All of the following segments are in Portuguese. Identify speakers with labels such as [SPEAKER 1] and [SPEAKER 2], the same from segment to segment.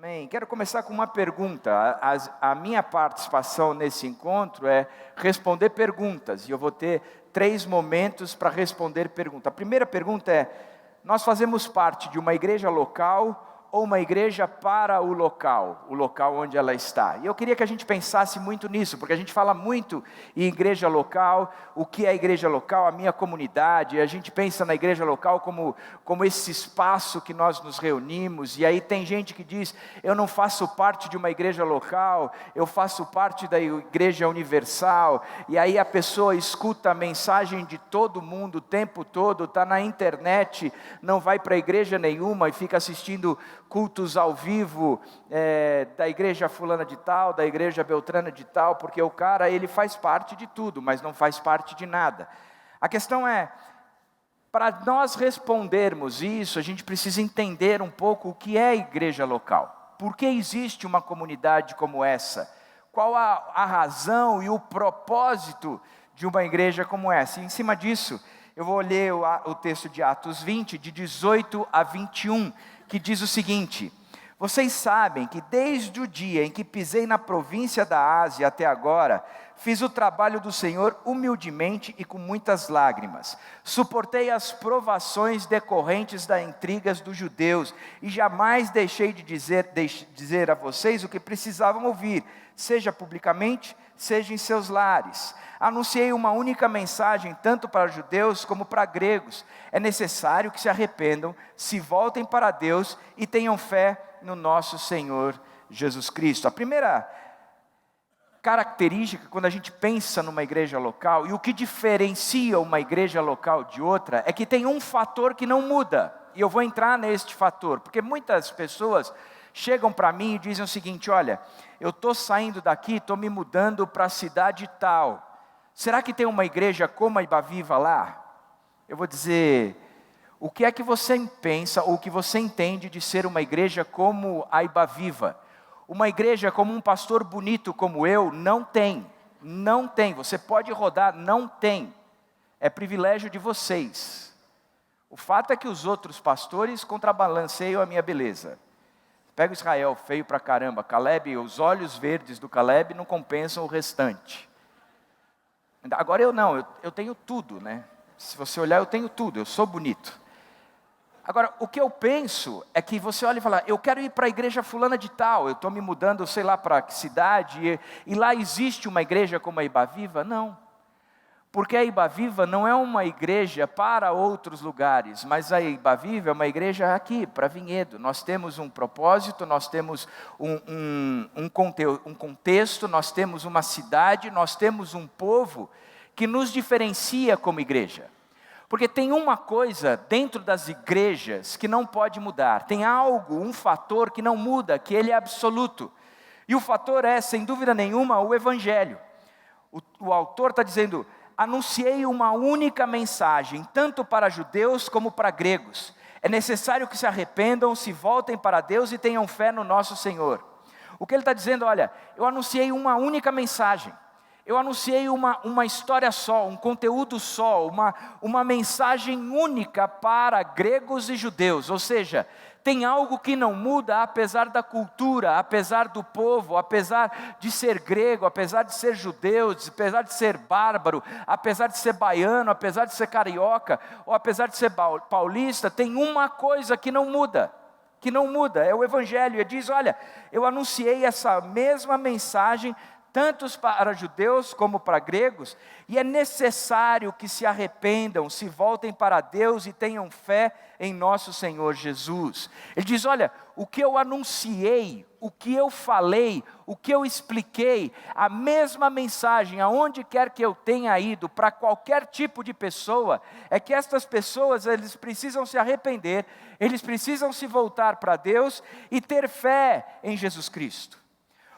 [SPEAKER 1] Amém. Quero começar com uma pergunta. A minha participação nesse encontro é responder perguntas. E eu vou ter 3 momentos para responder perguntas. A primeira pergunta é: nós fazemos parte de uma igreja local ou uma igreja para o local onde ela está? E eu queria que a gente pensasse muito nisso, porque a gente fala muito em igreja local, o que é a igreja local, a minha comunidade, a gente pensa na igreja local como esse espaço que nós nos reunimos, e aí tem gente que diz: eu não faço parte de uma igreja local, eu faço parte da igreja universal, e aí a pessoa escuta a mensagem de todo mundo o tempo todo, está na internet, não vai para a igreja nenhuma e fica assistindo cultos ao vivo da igreja fulana de tal, da igreja beltrana de tal, porque o cara, ele faz parte de tudo, mas não faz parte de nada. A questão é, para nós respondermos isso, a gente precisa entender um pouco o que é a igreja local. Por que existe uma comunidade como essa? Qual a razão e o propósito de uma igreja como essa? E em cima disso, eu vou ler o texto de Atos 20, de 18 a 21, que diz o seguinte: vocês sabem que desde o dia em que pisei na província da Ásia até agora, fiz o trabalho do Senhor humildemente e com muitas lágrimas. Suportei as provações decorrentes das intrigas dos judeus, e jamais deixei de dizer a vocês o que precisavam ouvir, seja publicamente, seja em seus lares. Anunciei uma única mensagem, tanto para judeus como para gregos. É necessário que se arrependam, se voltem para Deus e tenham fé no nosso Senhor Jesus Cristo. A primeira característica, quando a gente pensa numa igreja local, e o que diferencia uma igreja local de outra, é que tem um fator que não muda. E eu vou entrar neste fator, porque muitas pessoas chegam para mim e dizem o seguinte: olha, eu estou saindo daqui, estou me mudando para a cidade tal. Será que tem uma igreja como a Ibaviva lá? Eu vou dizer: o que é que você pensa, ou o que você entende de ser uma igreja como a Ibaviva? Uma igreja como um pastor bonito como eu, não tem. Não tem, você pode rodar, não tem. É privilégio de vocês. O fato é que os outros pastores contrabalanceiam a minha beleza. Pega o Israel, feio pra caramba. Caleb, os olhos verdes do Caleb não compensam o restante. Agora eu não, eu tenho tudo, né? Se você olhar, eu tenho tudo, eu sou bonito. Agora, o que eu penso é que você olha e fala: eu quero ir para a igreja fulana de tal, eu estou me mudando, sei lá para que cidade, e lá existe uma igreja como a Ibaviva? Não. Porque a Ibaviva não é uma igreja para outros lugares, mas a Ibaviva é uma igreja aqui, para Vinhedo. Nós temos um propósito, nós temos um contexto, nós temos uma cidade, nós temos um povo que nos diferencia como igreja. Porque tem uma coisa dentro das igrejas que não pode mudar, tem algo, um fator que não muda, que ele é absoluto. E o fator é, sem dúvida nenhuma, o Evangelho. O autor está dizendo: anunciei uma única mensagem, tanto para judeus como para gregos. É necessário que se arrependam, se voltem para Deus e tenham fé no nosso Senhor. O que ele está dizendo: olha, eu anunciei uma única mensagem. Eu anunciei uma história só, um conteúdo só, uma mensagem única para gregos e judeus. Ou seja, tem algo que não muda, apesar da cultura, apesar do povo, apesar de ser grego, apesar de ser judeu, apesar de ser bárbaro, apesar de ser baiano, apesar de ser carioca, ou apesar de ser paulista, tem uma coisa que não muda. É o Evangelho. Ele diz: olha, eu anunciei essa mesma mensagem, tanto para judeus como para gregos, e é necessário que se arrependam, se voltem para Deus e tenham fé em nosso Senhor Jesus. Ele diz: olha, o que eu anunciei, o que eu falei, o que eu expliquei, a mesma mensagem, aonde quer que eu tenha ido, para qualquer tipo de pessoa, é que estas pessoas, eles precisam se arrepender, eles precisam se voltar para Deus e ter fé em Jesus Cristo.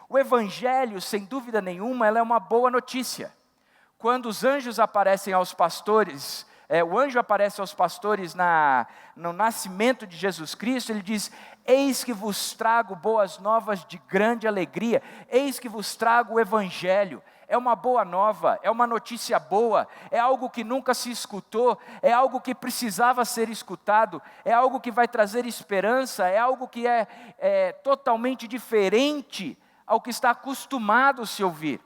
[SPEAKER 1] O Evangelho, sem dúvida nenhuma, ela é uma boa notícia. Quando os anjos aparecem aos pastores o anjo aparece aos pastores no nascimento de Jesus Cristo, ele diz: eis que vos trago boas novas de grande alegria, eis que vos trago o Evangelho. É uma boa nova, é uma notícia boa, é algo que nunca se escutou, é algo que precisava ser escutado, é algo que vai trazer esperança, é algo que é totalmente diferente ao que está acostumado a se ouvir.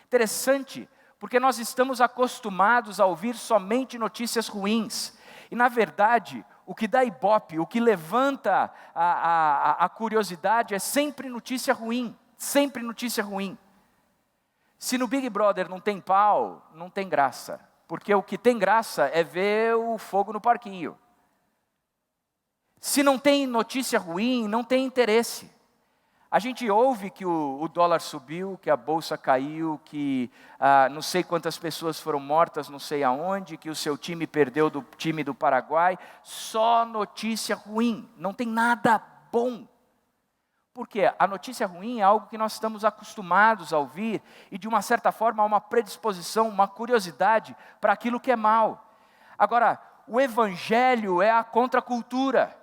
[SPEAKER 1] Interessante, porque nós estamos acostumados a ouvir somente notícias ruins, e na verdade, o que dá ibope, o que levanta a curiosidade é sempre notícia ruim, sempre notícia ruim. Se no Big Brother não tem pau, não tem graça, porque o que tem graça é ver o fogo no parquinho. Se não tem notícia ruim, não tem interesse. A gente ouve que o dólar subiu, que a bolsa caiu, que não sei quantas pessoas foram mortas, não sei aonde, que o seu time perdeu do time do Paraguai. Só notícia ruim, não tem nada bom. Porque a notícia ruim é algo que nós estamos acostumados a ouvir e de uma certa forma há uma predisposição, uma curiosidade para aquilo que é mal. Agora, o Evangelho é a contracultura,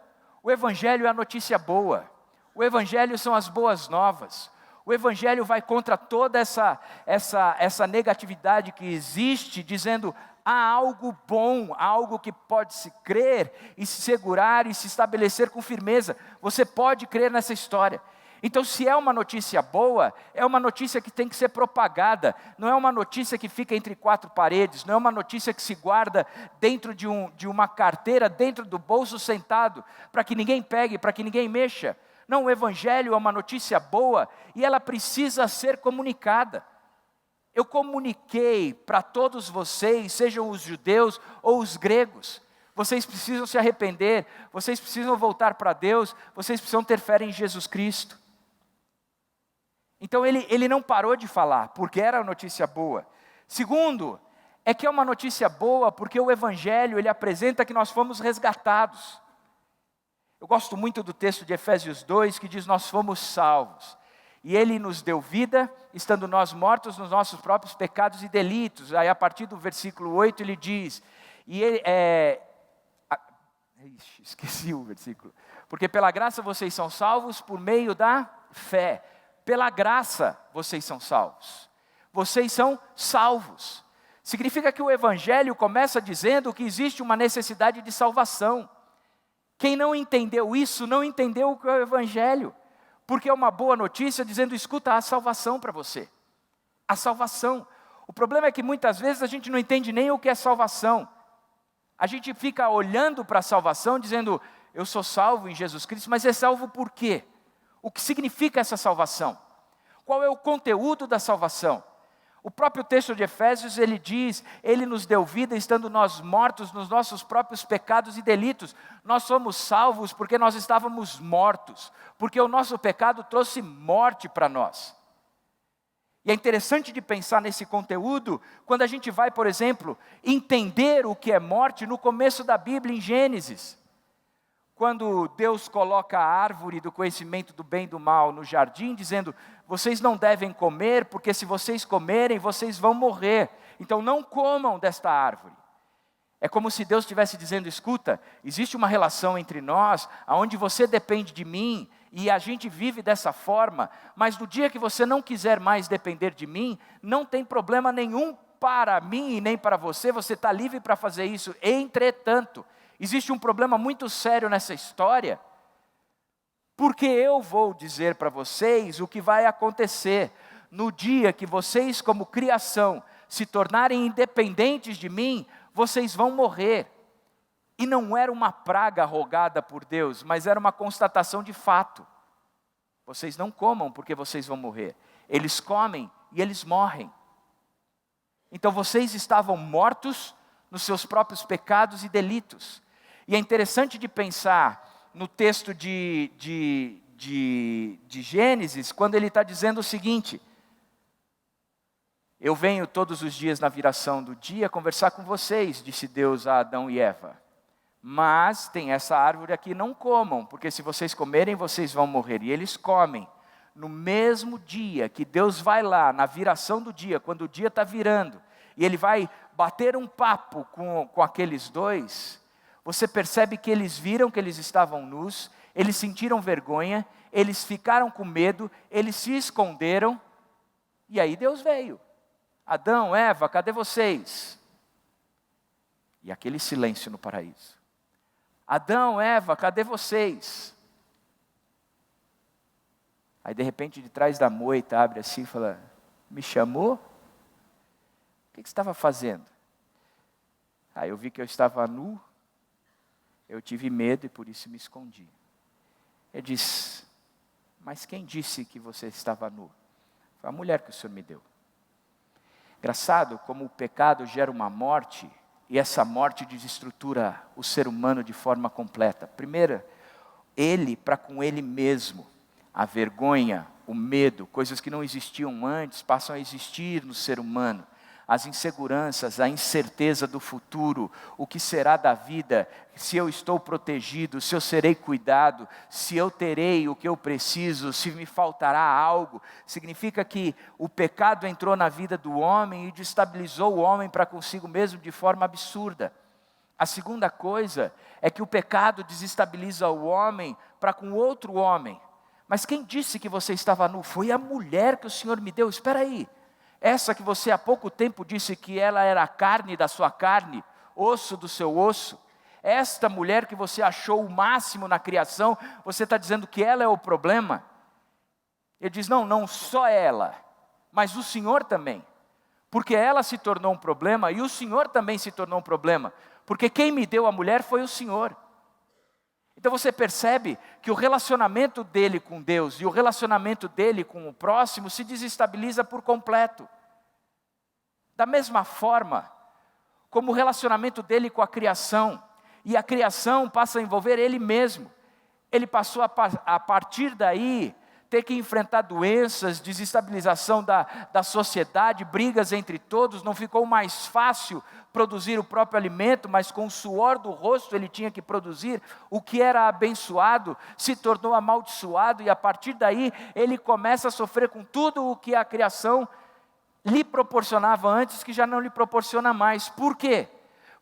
[SPEAKER 1] o Evangelho é a notícia boa, o Evangelho são as boas novas, o Evangelho vai contra toda essa negatividade que existe, dizendo: há algo bom, há algo que pode se crer e se segurar e se estabelecer com firmeza. Você pode crer nessa história. Então, se é uma notícia boa, é uma notícia que tem que ser propagada. Não é uma notícia que fica entre quatro paredes, não é uma notícia que se guarda dentro de uma carteira, dentro do bolso sentado, para que ninguém pegue, para que ninguém mexa. Não, o Evangelho é uma notícia boa e ela precisa ser comunicada. Eu comuniquei para todos vocês, sejam os judeus ou os gregos. Vocês precisam se arrepender, vocês precisam voltar para Deus, vocês precisam ter fé em Jesus Cristo. Então ele não parou de falar, porque era notícia boa. Segundo, é que é uma notícia boa porque o Evangelho ele apresenta que nós fomos resgatados. Eu gosto muito do texto de Efésios 2, que diz: nós fomos salvos. E Ele nos deu vida, estando nós mortos nos nossos próprios pecados e delitos. Aí a partir do versículo 8 ele diz, esqueci o versículo. Porque pela graça vocês são salvos por meio da fé. Pela graça vocês são salvos. Vocês são salvos. Significa que o Evangelho começa dizendo que existe uma necessidade de salvação. Quem não entendeu isso, não entendeu o que é o Evangelho. Porque é uma boa notícia dizendo: escuta, há salvação para você. A salvação. O problema é que muitas vezes a gente não entende nem o que é salvação. A gente fica olhando para a salvação dizendo: eu sou salvo em Jesus Cristo, mas é salvo por quê? O que significa essa salvação? Qual é o conteúdo da salvação? O próprio texto de Efésios, ele diz: Ele nos deu vida estando nós mortos nos nossos próprios pecados e delitos. Nós somos salvos porque nós estávamos mortos, porque o nosso pecado trouxe morte para nós. E é interessante de pensar nesse conteúdo, quando a gente vai, por exemplo, entender o que é morte no começo da Bíblia, em Gênesis. Quando Deus coloca a árvore do conhecimento do bem e do mal no jardim, dizendo: vocês não devem comer, porque se vocês comerem, vocês vão morrer. Então não comam desta árvore. É como se Deus estivesse dizendo: escuta, existe uma relação entre nós, onde você depende de mim, e a gente vive dessa forma, mas no dia que você não quiser mais depender de mim, não tem problema nenhum para mim e nem para você, você está livre para fazer isso. Entretanto, existe um problema muito sério nessa história, porque eu vou dizer para vocês o que vai acontecer no dia que vocês, como criação, se tornarem independentes de mim, vocês vão morrer. E não era uma praga rogada por Deus, mas era uma constatação de fato. Vocês não comam porque vocês vão morrer. Eles comem e eles morrem. Então vocês estavam mortos nos seus próprios pecados e delitos. E é interessante de pensar no texto de Gênesis, quando ele está dizendo o seguinte: eu venho todos os dias na viração do dia conversar com vocês, disse Deus a Adão e Eva. Mas tem essa árvore aqui, não comam, porque se vocês comerem, vocês vão morrer. E eles comem. No mesmo dia que Deus vai lá, na viração do dia, quando o dia está virando, e Ele vai bater um papo com aqueles dois, você percebe que eles viram que eles estavam nus, eles sentiram vergonha, eles ficaram com medo, eles se esconderam, e aí Deus veio. Adão, Eva, cadê vocês? E aquele silêncio no paraíso. Adão, Eva, cadê vocês? Aí de repente de trás da moita abre assim e fala, me chamou? O que você estava fazendo? Aí eu vi que eu estava nu, eu tive medo e por isso me escondi. Ele disse, mas quem disse que você estava nu? Foi a mulher que o Senhor me deu. Engraçado como o pecado gera uma morte, e essa morte desestrutura o ser humano de forma completa. Primeiro, ele para com ele mesmo. A vergonha, o medo, coisas que não existiam antes, passam a existir no ser humano. As inseguranças, a incerteza do futuro, o que será da vida, se eu estou protegido, se eu serei cuidado, se eu terei o que eu preciso, se me faltará algo. Significa que o pecado entrou na vida do homem e destabilizou o homem para consigo mesmo de forma absurda. A segunda coisa é que o pecado desestabiliza o homem para com outro homem. Mas quem disse que você estava nu? Foi a mulher que o Senhor me deu. Espera aí. Essa que você há pouco tempo disse que ela era carne da sua carne, osso do seu osso. Esta mulher que você achou o máximo na criação, você está dizendo que ela é o problema? Ele diz, não só ela, mas o Senhor também. Porque ela se tornou um problema e o Senhor também se tornou um problema. Porque quem me deu a mulher foi o Senhor. Então você percebe que o relacionamento dele com Deus e o relacionamento dele com o próximo se desestabiliza por completo. Da mesma forma, como o relacionamento dele com a criação, e a criação passa a envolver ele mesmo. Ele passou a partir daí, ter que enfrentar doenças, desestabilização da sociedade, brigas entre todos, não ficou mais fácil produzir o próprio alimento, mas com o suor do rosto ele tinha que produzir. O que era abençoado se tornou amaldiçoado, e a partir daí ele começa a sofrer com tudo o que a criação lhe proporcionava antes, que já não lhe proporciona mais. Por quê?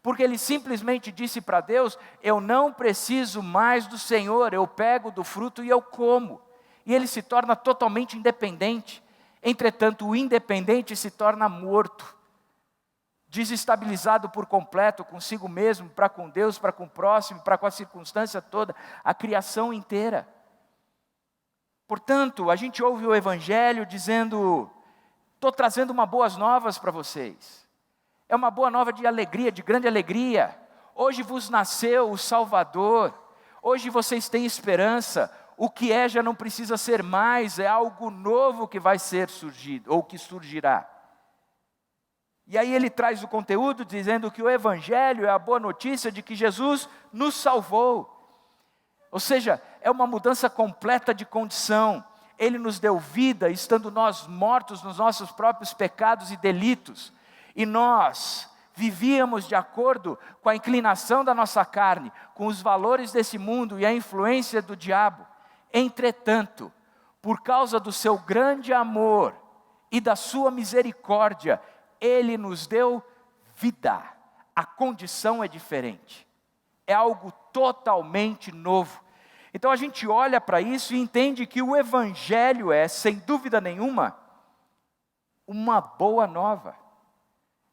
[SPEAKER 1] Porque ele simplesmente disse para Deus, eu não preciso mais do Senhor, eu pego do fruto e eu como. E ele se torna totalmente independente. Entretanto, o independente se torna morto, desestabilizado por completo consigo mesmo, para com Deus, para com o próximo, para com a circunstância toda, a criação inteira. Portanto, a gente ouve o Evangelho dizendo, estou trazendo uma boas novas para vocês. É uma boa nova de alegria, de grande alegria. Hoje vos nasceu o Salvador, hoje vocês têm esperança. O que é já não precisa ser mais, é algo novo que vai ser surgido, ou que surgirá. E aí ele traz o conteúdo dizendo que o Evangelho é a boa notícia de que Jesus nos salvou. Ou seja, é uma mudança completa de condição. Ele nos deu vida, estando nós mortos nos nossos próprios pecados e delitos. E nós vivíamos de acordo com a inclinação da nossa carne, com os valores desse mundo e a influência do diabo. Entretanto, por causa do seu grande amor e da sua misericórdia, ele nos deu vida. A condição é diferente. É algo totalmente novo. Então a gente olha para isso e entende que o Evangelho é, sem dúvida nenhuma, uma boa nova.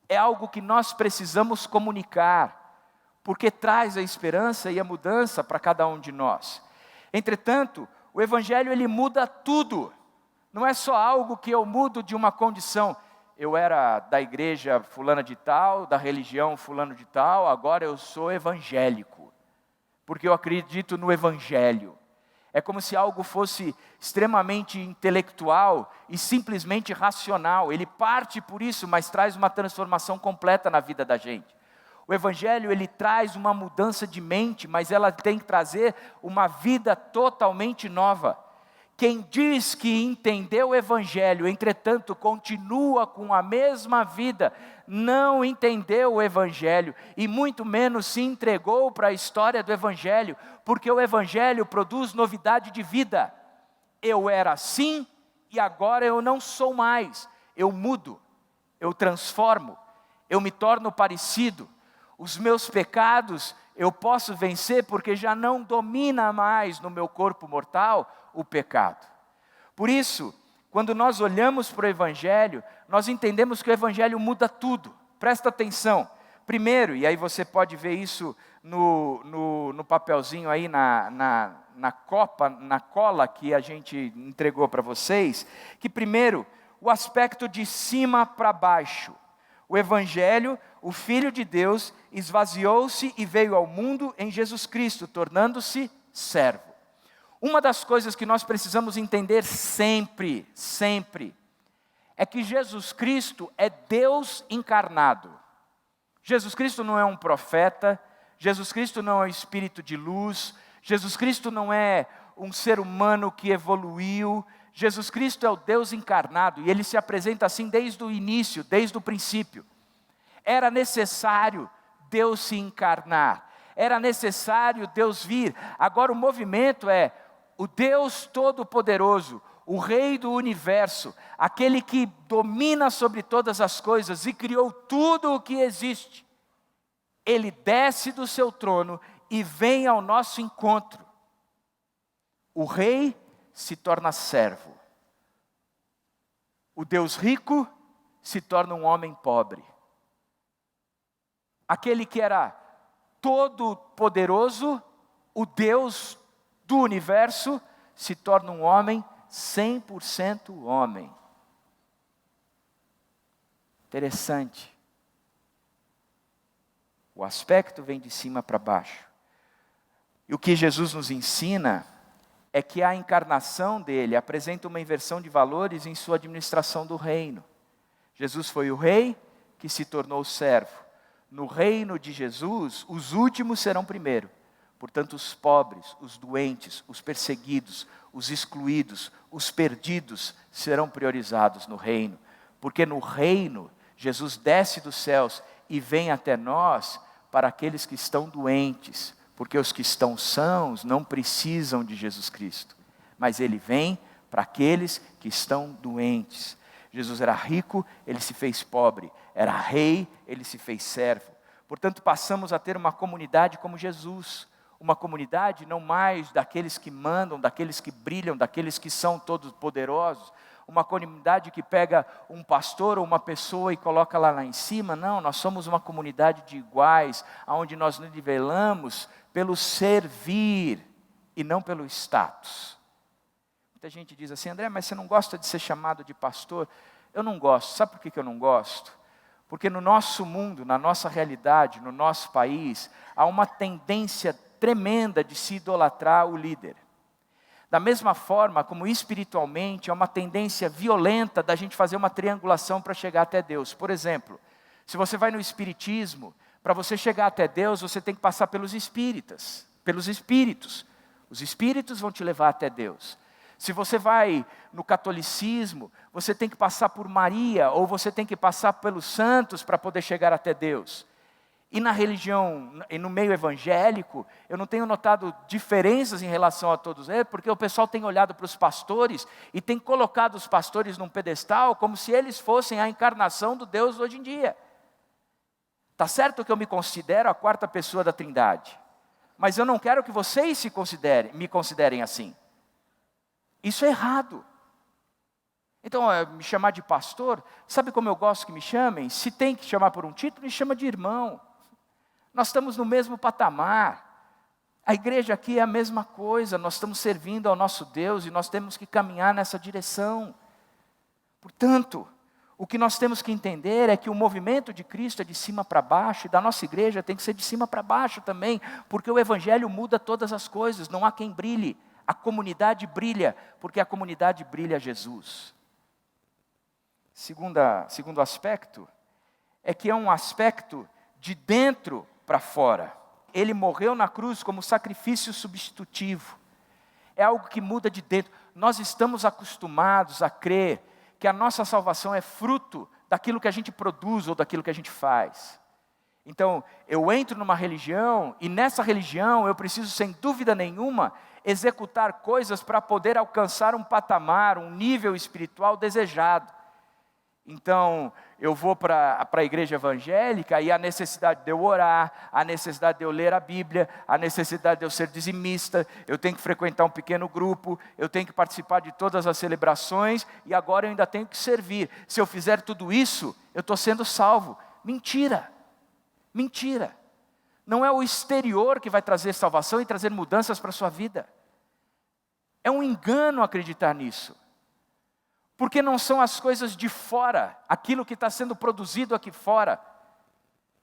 [SPEAKER 1] É algo que nós precisamos comunicar, porque traz a esperança e a mudança para cada um de nós. Entretanto, o Evangelho ele muda tudo. Não é só algo que eu mudo de uma condição. Eu era da igreja fulana de tal, da religião fulano de tal, agora eu sou evangélico, porque eu acredito no Evangelho. É como se algo fosse extremamente intelectual e simplesmente racional. Ele parte por isso, mas traz uma transformação completa na vida da gente. O Evangelho ele traz uma mudança de mente, mas ela tem que trazer uma vida totalmente nova. Quem diz que entendeu o Evangelho, entretanto continua com a mesma vida, não entendeu o Evangelho e muito menos se entregou para a história do Evangelho, porque o Evangelho produz novidade de vida. Eu era assim e agora eu não sou mais, eu mudo, eu transformo. eu me torno parecido. Os meus pecados eu posso vencer porque já não domina mais no meu corpo mortal o pecado. Por isso, quando nós olhamos para o Evangelho, nós entendemos que o Evangelho muda tudo. Presta atenção. Primeiro, e aí você pode ver isso no papelzinho aí na cola que a gente entregou para vocês, que primeiro, o aspecto de cima para baixo. O Evangelho, o Filho de Deus, esvaziou-se e veio ao mundo em Jesus Cristo, tornando-se servo. Uma das coisas que nós precisamos entender sempre, é que Jesus Cristo é Deus encarnado. Jesus Cristo não é um profeta, Jesus Cristo não é um espírito de luz, Jesus Cristo não é um ser humano que evoluiu, Jesus Cristo é o Deus encarnado, e Ele se apresenta assim desde o início, desde o princípio. Era necessário Deus se encarnar, era necessário Deus vir. Agora o movimento é o Deus Todo-Poderoso, o Rei do Universo, aquele que domina sobre todas as coisas e criou tudo o que existe. Ele desce do seu trono e vem ao nosso encontro. O rei se torna servo. O Deus rico se torna um homem pobre. Aquele que era todo poderoso, o Deus do universo, se torna um homem 100% homem. Interessante. O aspecto vem de cima para baixo. E o que Jesus nos ensina é que a encarnação dele apresenta uma inversão de valores em sua administração do reino. Jesus foi o rei que se tornou servo. No reino de Jesus, os últimos serão primeiro. Portanto, os pobres, os doentes, os perseguidos, os excluídos, os perdidos serão priorizados no reino. Porque no reino, Jesus desce dos céus e vem até nós para aqueles que estão doentes. Porque os que estão sãos não precisam de Jesus Cristo. Mas Ele vem para aqueles que estão doentes. Jesus era rico, Ele se fez pobre. Era rei, Ele se fez servo. Portanto, passamos a ter uma comunidade como Jesus. Uma comunidade não mais daqueles que mandam, daqueles que brilham, daqueles que são todos poderosos. Uma comunidade que pega um pastor ou uma pessoa e coloca lá em cima. Não, nós somos uma comunidade de iguais, onde nós nos nivelamos pelo servir e não pelo status. Muita gente diz assim: André, mas você não gosta de ser chamado de pastor? Eu não gosto. Sabe por que eu não gosto? Porque no nosso mundo, na nossa realidade, no nosso país, há uma tendência tremenda de se idolatrar o líder. Da mesma forma como espiritualmente, há uma tendência violenta da gente fazer uma triangulação para chegar até Deus. Por exemplo, se você vai no espiritismo, para você chegar até Deus, você tem que passar pelos espíritos. Os espíritos vão te levar até Deus. Se você vai no catolicismo, você tem que passar por Maria, ou você tem que passar pelos santos para poder chegar até Deus. E na religião, e no meio evangélico, eu não tenho notado diferenças em relação a todos eles, porque o pessoal tem olhado para os pastores e tem colocado os pastores num pedestal como se eles fossem a encarnação do Deus hoje em dia. Está certo que eu me considero a quarta pessoa da Trindade, mas eu não quero que vocês me considerem assim. Isso é errado. Então, me chamar de pastor, sabe como eu gosto que me chamem? Se tem que chamar por um título, me chama de irmão. Nós estamos no mesmo patamar. A igreja aqui é a mesma coisa. Nós estamos servindo ao nosso Deus e nós temos que caminhar nessa direção. Portanto, o que nós temos que entender é que o movimento de Cristo é de cima para baixo, e da nossa igreja tem que ser de cima para baixo também, porque o Evangelho muda todas as coisas, não há quem brilhe. A comunidade brilha, porque a comunidade brilha Jesus. Segundo aspecto, é que é um aspecto de dentro para fora. Ele morreu na cruz como sacrifício substitutivo. É algo que muda de dentro. Nós estamos acostumados a crer que a nossa salvação é fruto daquilo que a gente produz ou daquilo que a gente faz. Então, eu entro numa religião e nessa religião eu preciso, sem dúvida nenhuma, executar coisas para poder alcançar um patamar, um nível espiritual desejado. Então, eu vou para a igreja evangélica e a necessidade de eu orar, a necessidade de eu ler a Bíblia, a necessidade de eu ser dizimista, eu tenho que frequentar um pequeno grupo, eu tenho que participar de todas as celebrações e agora eu ainda tenho que servir. Se eu fizer tudo isso, eu estou sendo salvo. Mentira, mentira. Não é o exterior que vai trazer salvação e trazer mudanças para a sua vida. É um engano acreditar nisso. Porque não são as coisas de fora, aquilo que está sendo produzido aqui fora,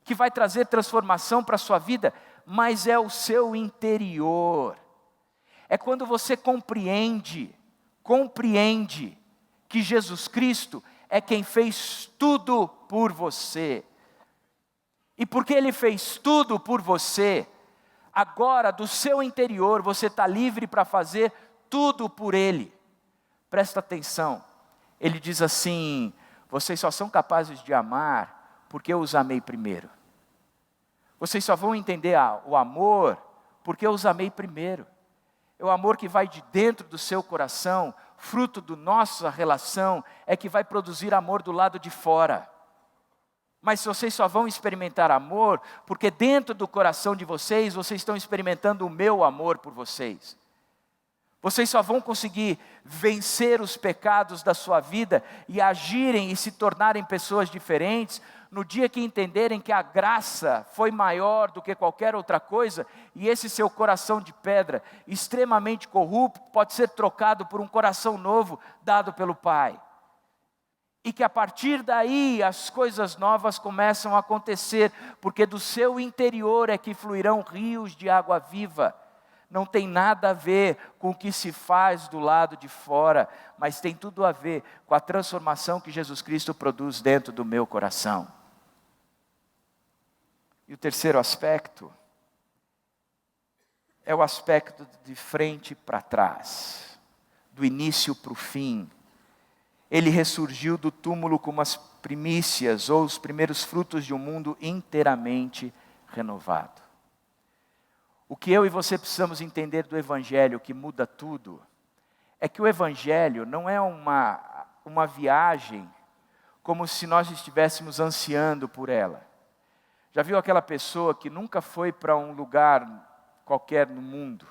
[SPEAKER 1] que vai trazer transformação para a sua vida, mas é o seu interior. É quando você compreende que Jesus Cristo é quem fez tudo por você. E porque Ele fez tudo por você, agora do seu interior você está livre para fazer tudo por Ele. Presta atenção. Ele diz assim: vocês só são capazes de amar porque eu os amei primeiro. Vocês só vão entender o amor porque eu os amei primeiro. É o amor que vai de dentro do seu coração, fruto da nossa relação, é que vai produzir amor do lado de fora. Mas vocês só vão experimentar amor porque dentro do coração de vocês estão experimentando o meu amor por vocês. Vocês só vão conseguir vencer os pecados da sua vida e agirem e se tornarem pessoas diferentes no dia que entenderem que a graça foi maior do que qualquer outra coisa e esse seu coração de pedra, extremamente corrupto, pode ser trocado por um coração novo dado pelo Pai. E que a partir daí as coisas novas começam a acontecer, porque do seu interior é que fluirão rios de água viva. Não tem nada a ver com o que se faz do lado de fora, mas tem tudo a ver com a transformação que Jesus Cristo produz dentro do meu coração. E o terceiro aspecto é o aspecto de frente para trás, do início para o fim. Ele ressurgiu do túmulo como as primícias ou os primeiros frutos de um mundo inteiramente renovado. O que eu e você precisamos entender do Evangelho, que muda tudo, é que o Evangelho não é uma viagem como se nós estivéssemos ansiando por ela. Já viu aquela pessoa que nunca foi para um lugar qualquer no mundo?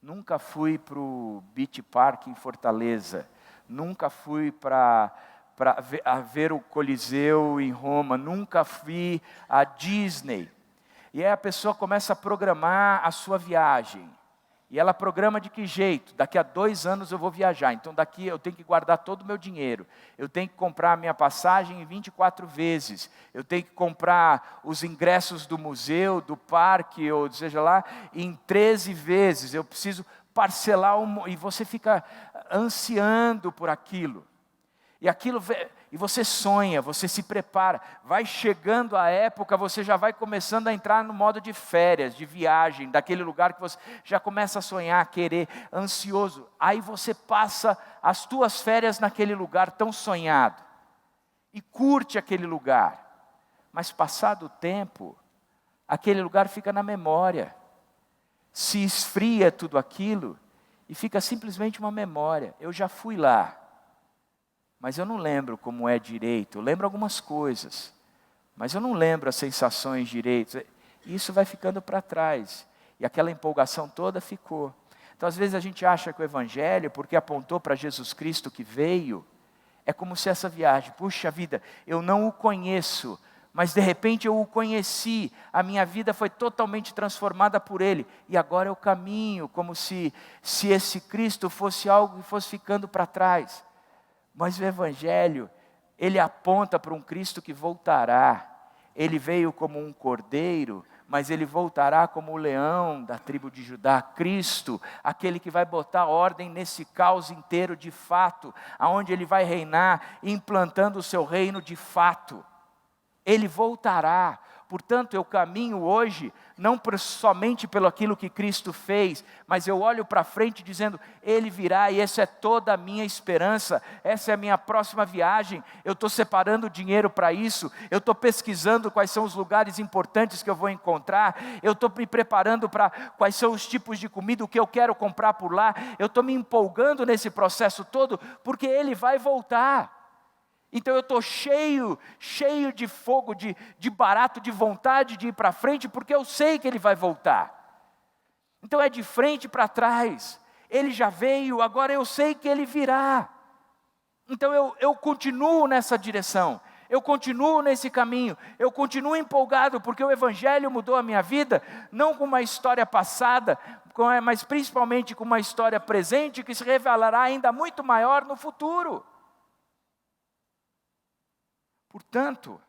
[SPEAKER 1] Nunca fui para o Beach Park em Fortaleza, nunca fui para ver o Coliseu em Roma, nunca fui à Disney. E aí a pessoa começa a programar a sua viagem. E ela programa de que jeito? Daqui a 2 anos eu vou viajar, então daqui eu tenho que guardar todo o meu dinheiro. Eu tenho que comprar a minha passagem em 24 vezes. Eu tenho que comprar os ingressos do museu, do parque, ou seja lá, em 13 vezes. Eu preciso parcelar, e você fica ansiando por aquilo. E você sonha, você se prepara, vai chegando a época, você já vai começando a entrar no modo de férias, de viagem, daquele lugar que você já começa a sonhar, a querer, ansioso. Aí você passa as tuas férias naquele lugar tão sonhado, e curte aquele lugar. Mas passado o tempo, aquele lugar fica na memória, se esfria tudo aquilo, e fica simplesmente uma memória. Eu já fui lá. Mas eu não lembro como é direito, eu lembro algumas coisas, mas eu não lembro as sensações direito. E isso vai ficando para trás, e aquela empolgação toda ficou. Então às vezes a gente acha que o Evangelho, porque apontou para Jesus Cristo que veio, é como se essa viagem, puxa vida, eu não o conheço, mas de repente eu o conheci, a minha vida foi totalmente transformada por Ele, e agora eu caminho como se esse Cristo fosse algo que fosse ficando para trás. Mas o Evangelho, ele aponta para um Cristo que voltará. Ele veio como um cordeiro, mas ele voltará como o leão da tribo de Judá. Cristo, aquele que vai botar ordem nesse caos inteiro de fato, aonde ele vai reinar, implantando o seu reino de fato. Ele voltará. Portanto, eu caminho hoje, não somente pelo aquilo que Cristo fez, mas eu olho para frente dizendo, Ele virá e essa é toda a minha esperança, essa é a minha próxima viagem, eu estou separando dinheiro para isso, eu estou pesquisando quais são os lugares importantes que eu vou encontrar, eu estou me preparando para quais são os tipos de comida, o que eu quero comprar por lá, eu estou me empolgando nesse processo todo, porque Ele vai voltar. Então eu estou cheio de fogo, de barato, de vontade de ir para frente, porque eu sei que ele vai voltar. Então é de frente para trás. Ele já veio, agora eu sei que ele virá. Então eu continuo nessa direção, eu continuo nesse caminho, eu continuo empolgado, porque o Evangelho mudou a minha vida, não com uma história passada, mas principalmente com uma história presente, que se revelará ainda muito maior no futuro. Portanto,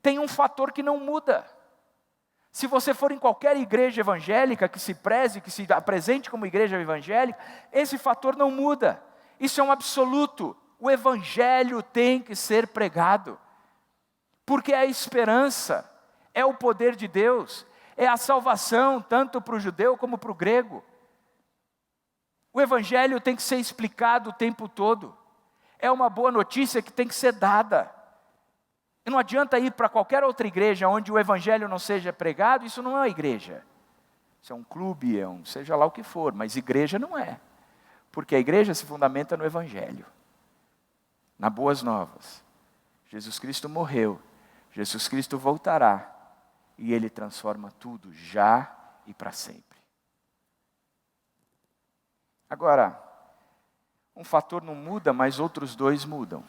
[SPEAKER 1] tem um fator que não muda. Se você for em qualquer igreja evangélica que se preze, que se apresente como igreja evangélica, esse fator não muda. Isso é um absoluto. O Evangelho tem que ser pregado. Porque é a esperança, é o poder de Deus, é a salvação tanto para o judeu como para o grego. O Evangelho tem que ser explicado o tempo todo. É uma boa notícia que tem que ser dada. E não adianta ir para qualquer outra igreja onde o Evangelho não seja pregado, isso não é uma igreja. Isso é um clube, seja lá o que for, mas igreja não é. Porque a igreja se fundamenta no Evangelho, nas boas novas. Jesus Cristo morreu, Jesus Cristo voltará, e Ele transforma tudo, já e para sempre. Agora, um fator não muda, mas outros dois mudam.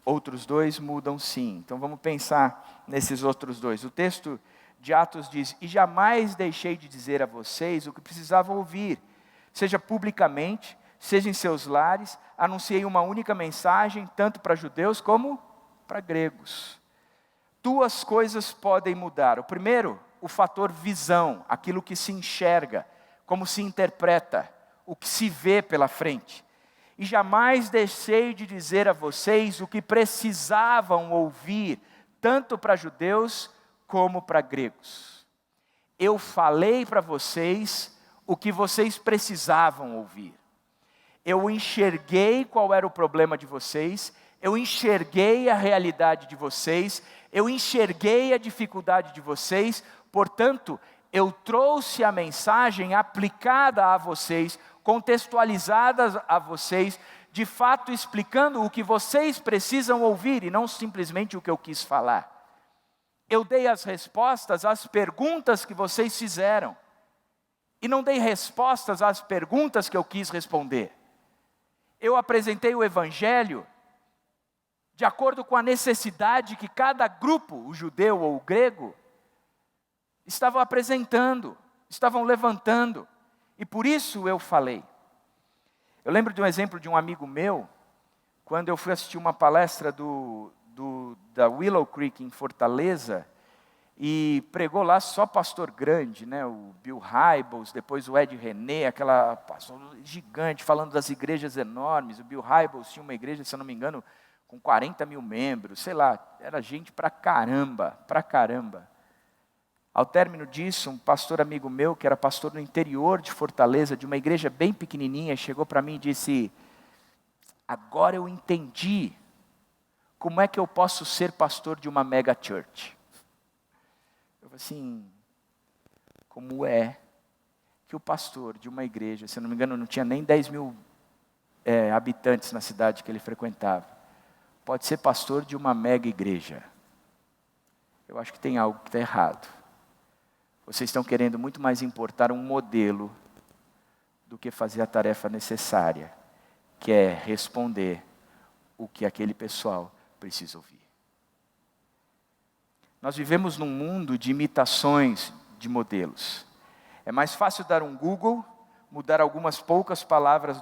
[SPEAKER 1] Outros dois mudam sim. Então vamos pensar nesses outros dois. O texto de Atos diz: e jamais deixei de dizer a vocês o que precisavam ouvir, seja publicamente, seja em seus lares, anunciei uma única mensagem, tanto para judeus como para gregos. Duas coisas podem mudar. O primeiro, o fator visão, aquilo que se enxerga, como se interpreta, o que se vê pela frente. E jamais deixei de dizer a vocês o que precisavam ouvir, tanto para judeus como para gregos. Eu falei para vocês o que vocês precisavam ouvir. Eu enxerguei qual era o problema de vocês, eu enxerguei a realidade de vocês, eu enxerguei a dificuldade de vocês, portanto, eu trouxe a mensagem aplicada a vocês, contextualizadas a vocês, de fato explicando o que vocês precisam ouvir e não simplesmente o que eu quis falar. Eu dei as respostas às perguntas que vocês fizeram e não dei respostas às perguntas que eu quis responder. Eu apresentei o Evangelho de acordo com a necessidade que cada grupo, o judeu ou o grego, estavam apresentando, estavam levantando. E por isso eu falei. Eu lembro de um exemplo de um amigo meu, quando eu fui assistir uma palestra da Willow Creek em Fortaleza, e pregou lá só pastor grande, né? O Bill Hybels, depois o Ed René, aquela pastor gigante, falando das igrejas enormes. O Bill Hybels tinha uma igreja, se eu não me engano, com 40 mil membros, sei lá, era gente pra caramba, pra caramba. Ao término disso, um pastor amigo meu, que era pastor no interior de Fortaleza, de uma igreja bem pequenininha, chegou para mim e disse: agora eu entendi como é que eu posso ser pastor de uma mega church. Eu falei assim, como é que o pastor de uma igreja, se eu não me engano, não tinha nem 10 mil habitantes na cidade que ele frequentava, pode ser pastor de uma mega igreja? Eu acho que tem algo que está errado. Vocês estão querendo muito mais importar um modelo do que fazer a tarefa necessária, que é responder o que aquele pessoal precisa ouvir. Nós vivemos num mundo de imitações de modelos. É mais fácil dar um Google, mudar algumas poucas palavras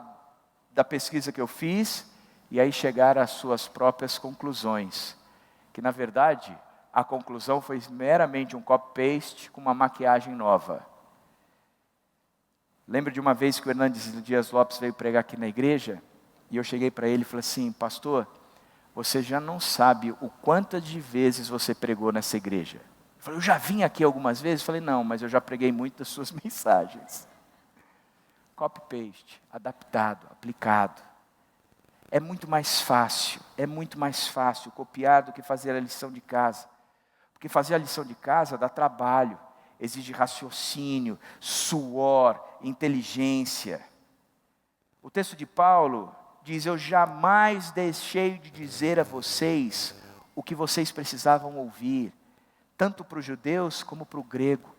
[SPEAKER 1] da pesquisa que eu fiz, e aí chegar às suas próprias conclusões, que na verdade a conclusão foi meramente um copy-paste com uma maquiagem nova. Lembro de uma vez que o Hernandes Dias Lopes veio pregar aqui na igreja, e eu cheguei para ele e falei assim: pastor, você já não sabe o quantas de vezes você pregou nessa igreja. Ele falou: eu já vim aqui algumas vezes. Eu falei: não, mas eu já preguei muito das suas mensagens. Copy-paste, adaptado, aplicado. É muito mais fácil copiar do que fazer a lição de casa. Porque fazer a lição de casa dá trabalho, exige raciocínio, suor, inteligência. O texto de Paulo diz: eu jamais deixei de dizer a vocês o que vocês precisavam ouvir, tanto para os judeus como para o grego.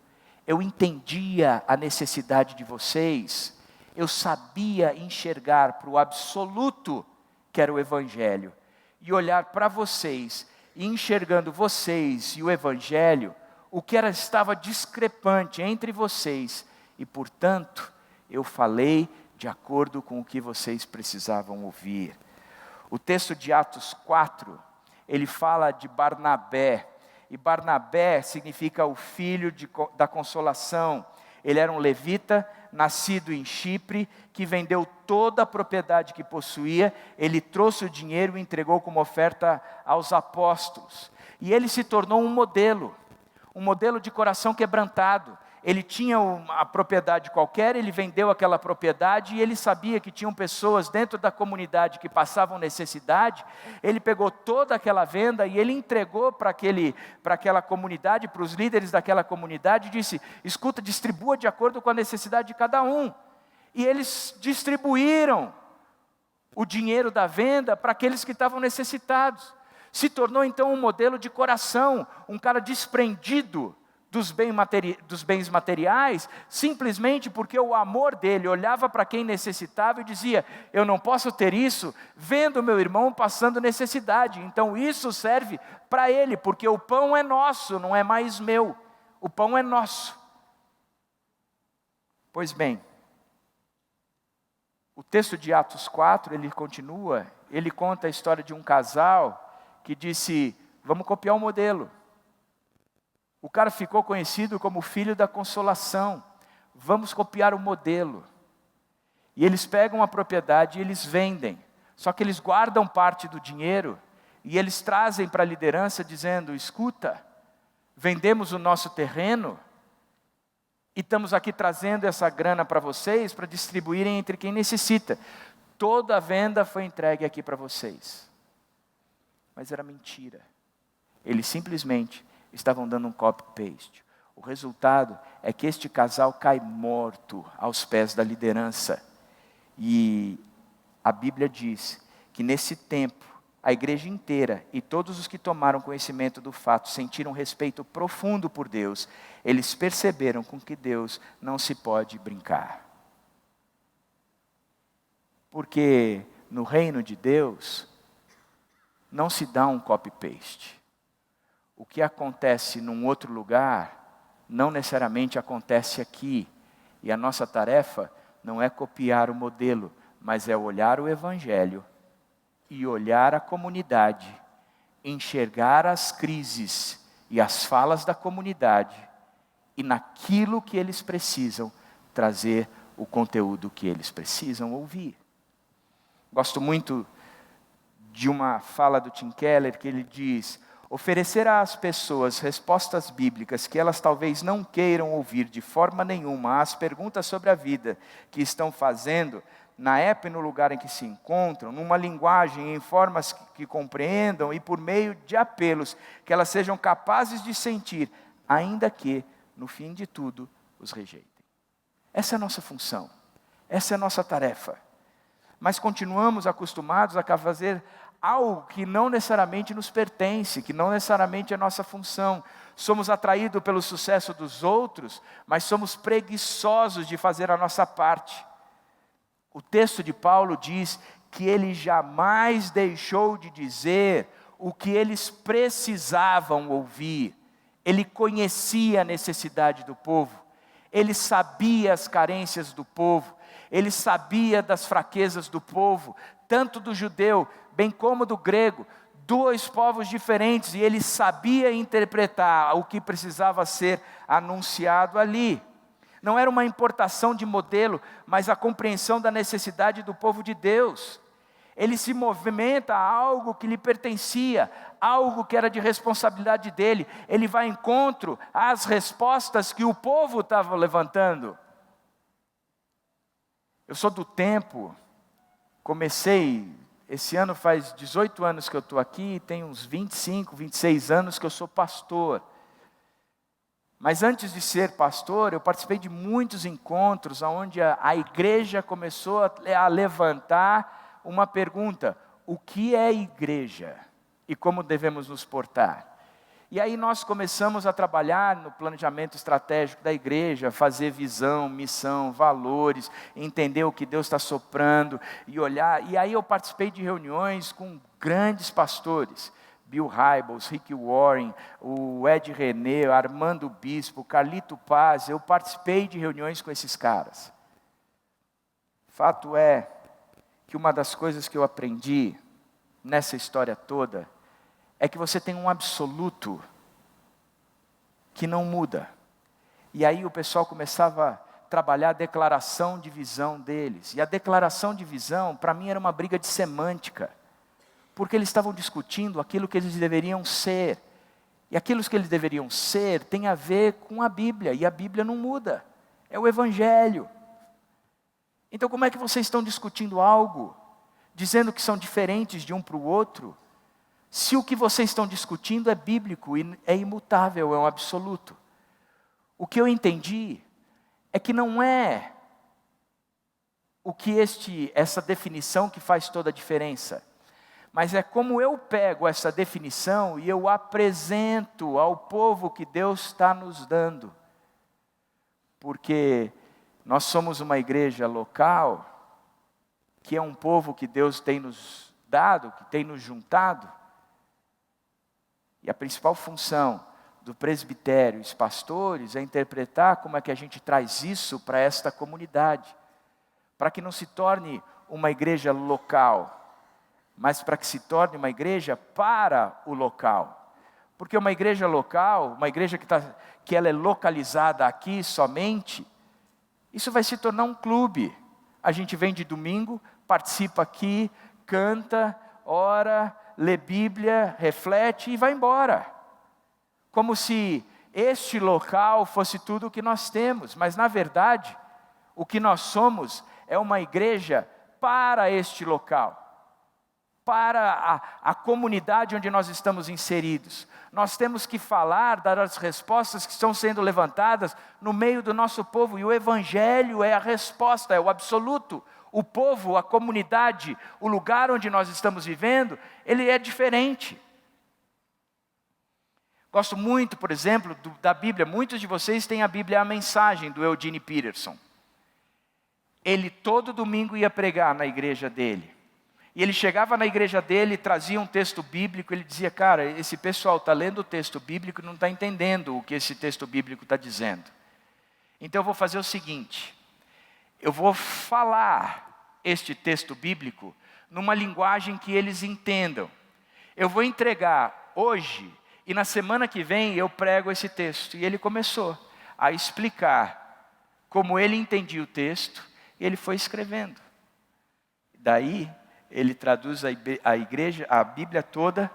[SPEAKER 1] Eu entendia a necessidade de vocês, eu sabia enxergar para o absoluto que era o Evangelho, e olhar para vocês, e enxergando vocês e o Evangelho, o que estava discrepante entre vocês, e portanto, eu falei de acordo com o que vocês precisavam ouvir. O texto de Atos 4, ele fala de Barnabé, e Barnabé significa o filho da consolação. Ele era um levita, nascido em Chipre, que vendeu toda a propriedade que possuía, ele trouxe o dinheiro e entregou como oferta aos apóstolos. E ele se tornou um modelo de coração quebrantado. Ele tinha uma propriedade qualquer, ele vendeu aquela propriedade e ele sabia que tinham pessoas dentro da comunidade que passavam necessidade. Ele pegou toda aquela venda e ele entregou para aquela comunidade, para os líderes daquela comunidade, e disse: escuta, distribua de acordo com a necessidade de cada um. E eles distribuíram o dinheiro da venda para aqueles que estavam necessitados. Se tornou então um modelo de coração, um cara desprendido dos bens materiais, simplesmente porque o amor dele olhava para quem necessitava e dizia: eu não posso ter isso vendo meu irmão passando necessidade, então isso serve para ele, porque o pão é nosso, não é mais meu, o pão é nosso. Pois bem, o texto de Atos 4, ele continua, ele conta a história de um casal que disse: vamos copiar o modelo. O cara ficou conhecido como filho da consolação. Vamos copiar o modelo. E eles pegam a propriedade e eles vendem. Só que eles guardam parte do dinheiro e eles trazem para a liderança dizendo: escuta, vendemos o nosso terreno e estamos aqui trazendo essa grana para vocês, para distribuírem entre quem necessita. Toda a venda foi entregue aqui para vocês. Mas era mentira. Eles simplesmente estavam dando um copy-paste. O resultado é que este casal cai morto aos pés da liderança. E a Bíblia diz que nesse tempo, a igreja inteira e todos os que tomaram conhecimento do fato sentiram respeito profundo por Deus. Eles perceberam com que Deus não se pode brincar. Porque no reino de Deus, não se dá um copy-paste. O que acontece num outro lugar, não necessariamente acontece aqui. E a nossa tarefa não é copiar o modelo, mas é olhar o Evangelho e olhar a comunidade, enxergar as crises e as falas da comunidade, e naquilo que eles precisam, trazer o conteúdo que eles precisam ouvir. Gosto muito de uma fala do Tim Keller, que ele diz: oferecer às pessoas respostas bíblicas que elas talvez não queiram ouvir de forma nenhuma às perguntas sobre a vida que estão fazendo, na época e no lugar em que se encontram, numa linguagem em formas que compreendam e por meio de apelos que elas sejam capazes de sentir, ainda que, no fim de tudo, os rejeitem. Essa é a nossa função, essa é a nossa tarefa. Mas continuamos acostumados a fazer algo que não necessariamente nos pertence, que não necessariamente é nossa função. Somos atraídos pelo sucesso dos outros, mas somos preguiçosos de fazer a nossa parte. O texto de Paulo diz que ele jamais deixou de dizer o que eles precisavam ouvir. Ele conhecia a necessidade do povo, ele sabia as carências do povo, ele sabia das fraquezas do povo, tanto do judeu, bem como do grego, dois povos diferentes, e ele sabia interpretar o que precisava ser anunciado ali. Não era uma importação de modelo, mas a compreensão da necessidade do povo de Deus. Ele se movimenta a algo que lhe pertencia, algo que era de responsabilidade dele. Ele vai ao encontro às respostas que o povo estava levantando. Eu sou do tempo, esse ano faz 18 anos que eu estou aqui, tem uns 25, 26 anos que eu sou pastor. Mas antes de ser pastor, eu participei de muitos encontros onde a igreja começou a levantar uma pergunta: o que é igreja? E como devemos nos portar? E aí nós começamos a trabalhar no planejamento estratégico da igreja, fazer visão, missão, valores, entender o que Deus está soprando e olhar. E aí eu participei de reuniões com grandes pastores, Bill Hybels, Rick Warren, o Ed René, Armando Bispo, Carlito Paz. Eu participei de reuniões com esses caras. Fato é que uma das coisas que eu aprendi nessa história toda é que você tem um absoluto que não muda. E aí o pessoal começava a trabalhar a declaração de visão deles. E a declaração de visão, para mim, era uma briga de semântica. Porque eles estavam discutindo aquilo que eles deveriam ser. E aquilo que eles deveriam ser tem a ver com a Bíblia. E a Bíblia não muda. É o Evangelho. Então como é que vocês estão discutindo algo, dizendo que são diferentes de um para o outro, se o que vocês estão discutindo é bíblico e é imutável, é um absoluto? O que eu entendi é que não é o que essa definição que faz toda a diferença, mas é como eu pego essa definição e eu apresento ao povo que Deus está nos dando. Porque nós somos uma igreja local, que é um povo que Deus tem nos dado, que tem nos juntado. E a principal função do presbitério e os pastores é interpretar como é que a gente traz isso para esta comunidade. Para que não se torne uma igreja local, mas para que se torne uma igreja para o local. Porque uma igreja local, uma igreja que ela é localizada aqui somente, isso vai se tornar um clube. A gente vem de domingo, participa aqui, canta, ora, lê Bíblia, reflete e vai embora. Como se este local fosse tudo o que nós temos. Mas na verdade, o que nós somos é uma igreja para este local. Para a comunidade onde nós estamos inseridos. Nós temos que falar, dar as respostas que estão sendo levantadas no meio do nosso povo. E o Evangelho é a resposta, é o absoluto. O povo, a comunidade, o lugar onde nós estamos vivendo, ele é diferente. Gosto muito, por exemplo, da Bíblia. Muitos de vocês têm a Bíblia, a Mensagem, do Eugene Peterson. Ele todo domingo ia pregar na igreja dele. E ele chegava na igreja dele e trazia um texto bíblico. Ele dizia: cara, esse pessoal está lendo o texto bíblico e não está entendendo o que esse texto bíblico está dizendo. Então eu vou fazer o seguinte: eu vou falar este texto bíblico numa linguagem que eles entendam. Eu vou entregar hoje e na semana que vem eu prego esse texto. E ele começou a explicar como ele entendia o texto e ele foi escrevendo. Daí ele traduz a Bíblia toda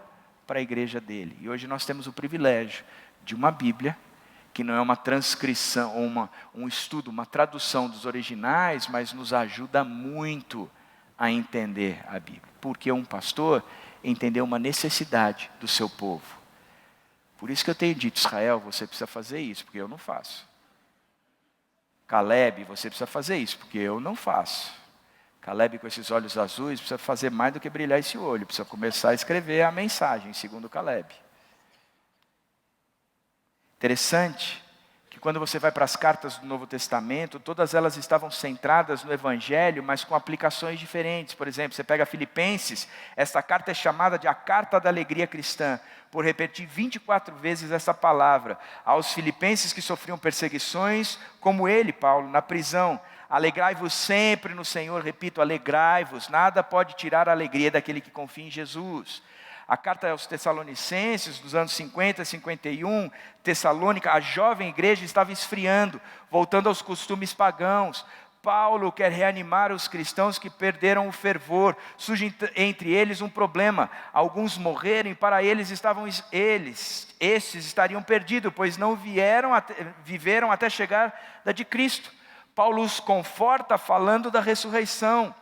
[SPEAKER 1] para a igreja dele. E hoje nós temos o privilégio de uma Bíblia que não é uma transcrição, um estudo, uma tradução dos originais, mas nos ajuda muito a entender a Bíblia. Porque um pastor entendeu uma necessidade do seu povo. Por isso que eu tenho dito: Israel, você precisa fazer isso, porque eu não faço. Caleb, você precisa fazer isso, porque eu não faço. Caleb, com esses olhos azuis, precisa fazer mais do que brilhar esse olho. Precisa começar a escrever a mensagem, segundo Caleb. Interessante que quando você vai para as cartas do Novo Testamento, todas elas estavam centradas no Evangelho, mas com aplicações diferentes. Por exemplo, você pega Filipenses, essa carta é chamada de a Carta da Alegria Cristã, por repetir 24 vezes essa palavra. Aos filipenses que sofriam perseguições, como ele, Paulo, na prisão. Alegrai-vos sempre no Senhor, repito, alegrai-vos. Nada pode tirar a alegria daquele que confia em Jesus. A carta aos Tessalonicenses, dos anos 50 e 51, Tessalônica, a jovem igreja estava esfriando, voltando aos costumes pagãos. Paulo quer reanimar os cristãos que perderam o fervor. Surge entre eles um problema. Alguns morreram e para eles estes estariam perdidos, pois não viveram até chegar da de Cristo. Paulo os conforta falando da ressurreição.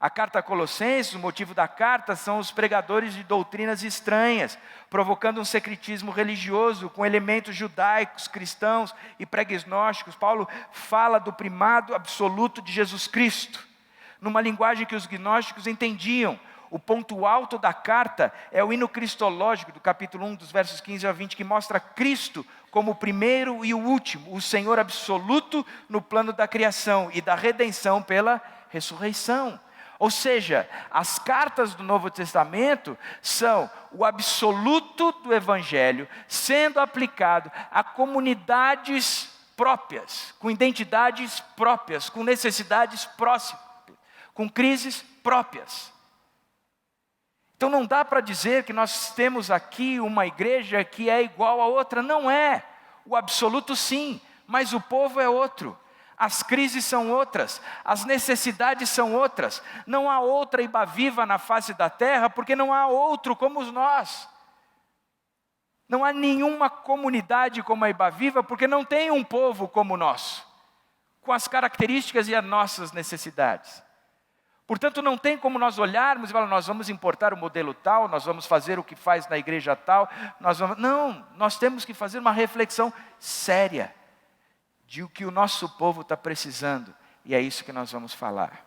[SPEAKER 1] A carta a Colossenses, o motivo da carta são os pregadores de doutrinas estranhas, provocando um secretismo religioso com elementos judaicos, cristãos e pré-gnósticos. Paulo fala do primado absoluto de Jesus Cristo. numa linguagem que os gnósticos entendiam. O ponto alto da carta é o hino cristológico do capítulo 1, dos versos 15 a 20, que mostra Cristo como o primeiro e o último, o Senhor absoluto no plano da criação e da redenção pela ressurreição. Ou seja, as cartas do Novo Testamento são o absoluto do Evangelho sendo aplicado a comunidades próprias, com identidades próprias, com necessidades próximas, com crises próprias. Então não dá para dizer que nós temos aqui uma igreja que é igual a outra, não é. O absoluto sim, mas o povo é outro. As crises são outras, as necessidades são outras. Não há outra Ibaviva na face da terra, porque não há outro como nós. Não há nenhuma comunidade como a Ibaviva, porque não tem um povo como o nosso, com as características e as nossas necessidades. Portanto, não tem como nós olharmos e falar, nós vamos importar o modelo tal, nós vamos fazer o que faz na igreja tal. Não, nós temos que fazer uma reflexão séria de o que o nosso povo está precisando. E é isso que nós vamos falar.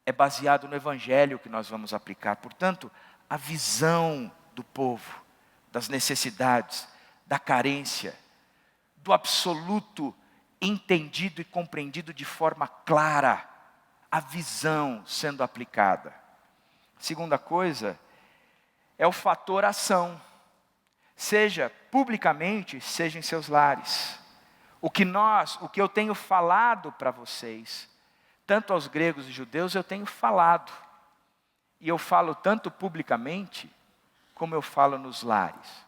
[SPEAKER 1] É baseado no Evangelho que nós vamos aplicar. Portanto, a visão do povo, das necessidades, da carência, do absoluto entendido e compreendido de forma clara. A visão sendo aplicada. Segunda coisa, é o fator ação. Seja publicamente, seja em seus lares. O que eu tenho falado para vocês, tanto aos gregos e judeus, eu tenho falado. E eu falo tanto publicamente, como eu falo nos lares.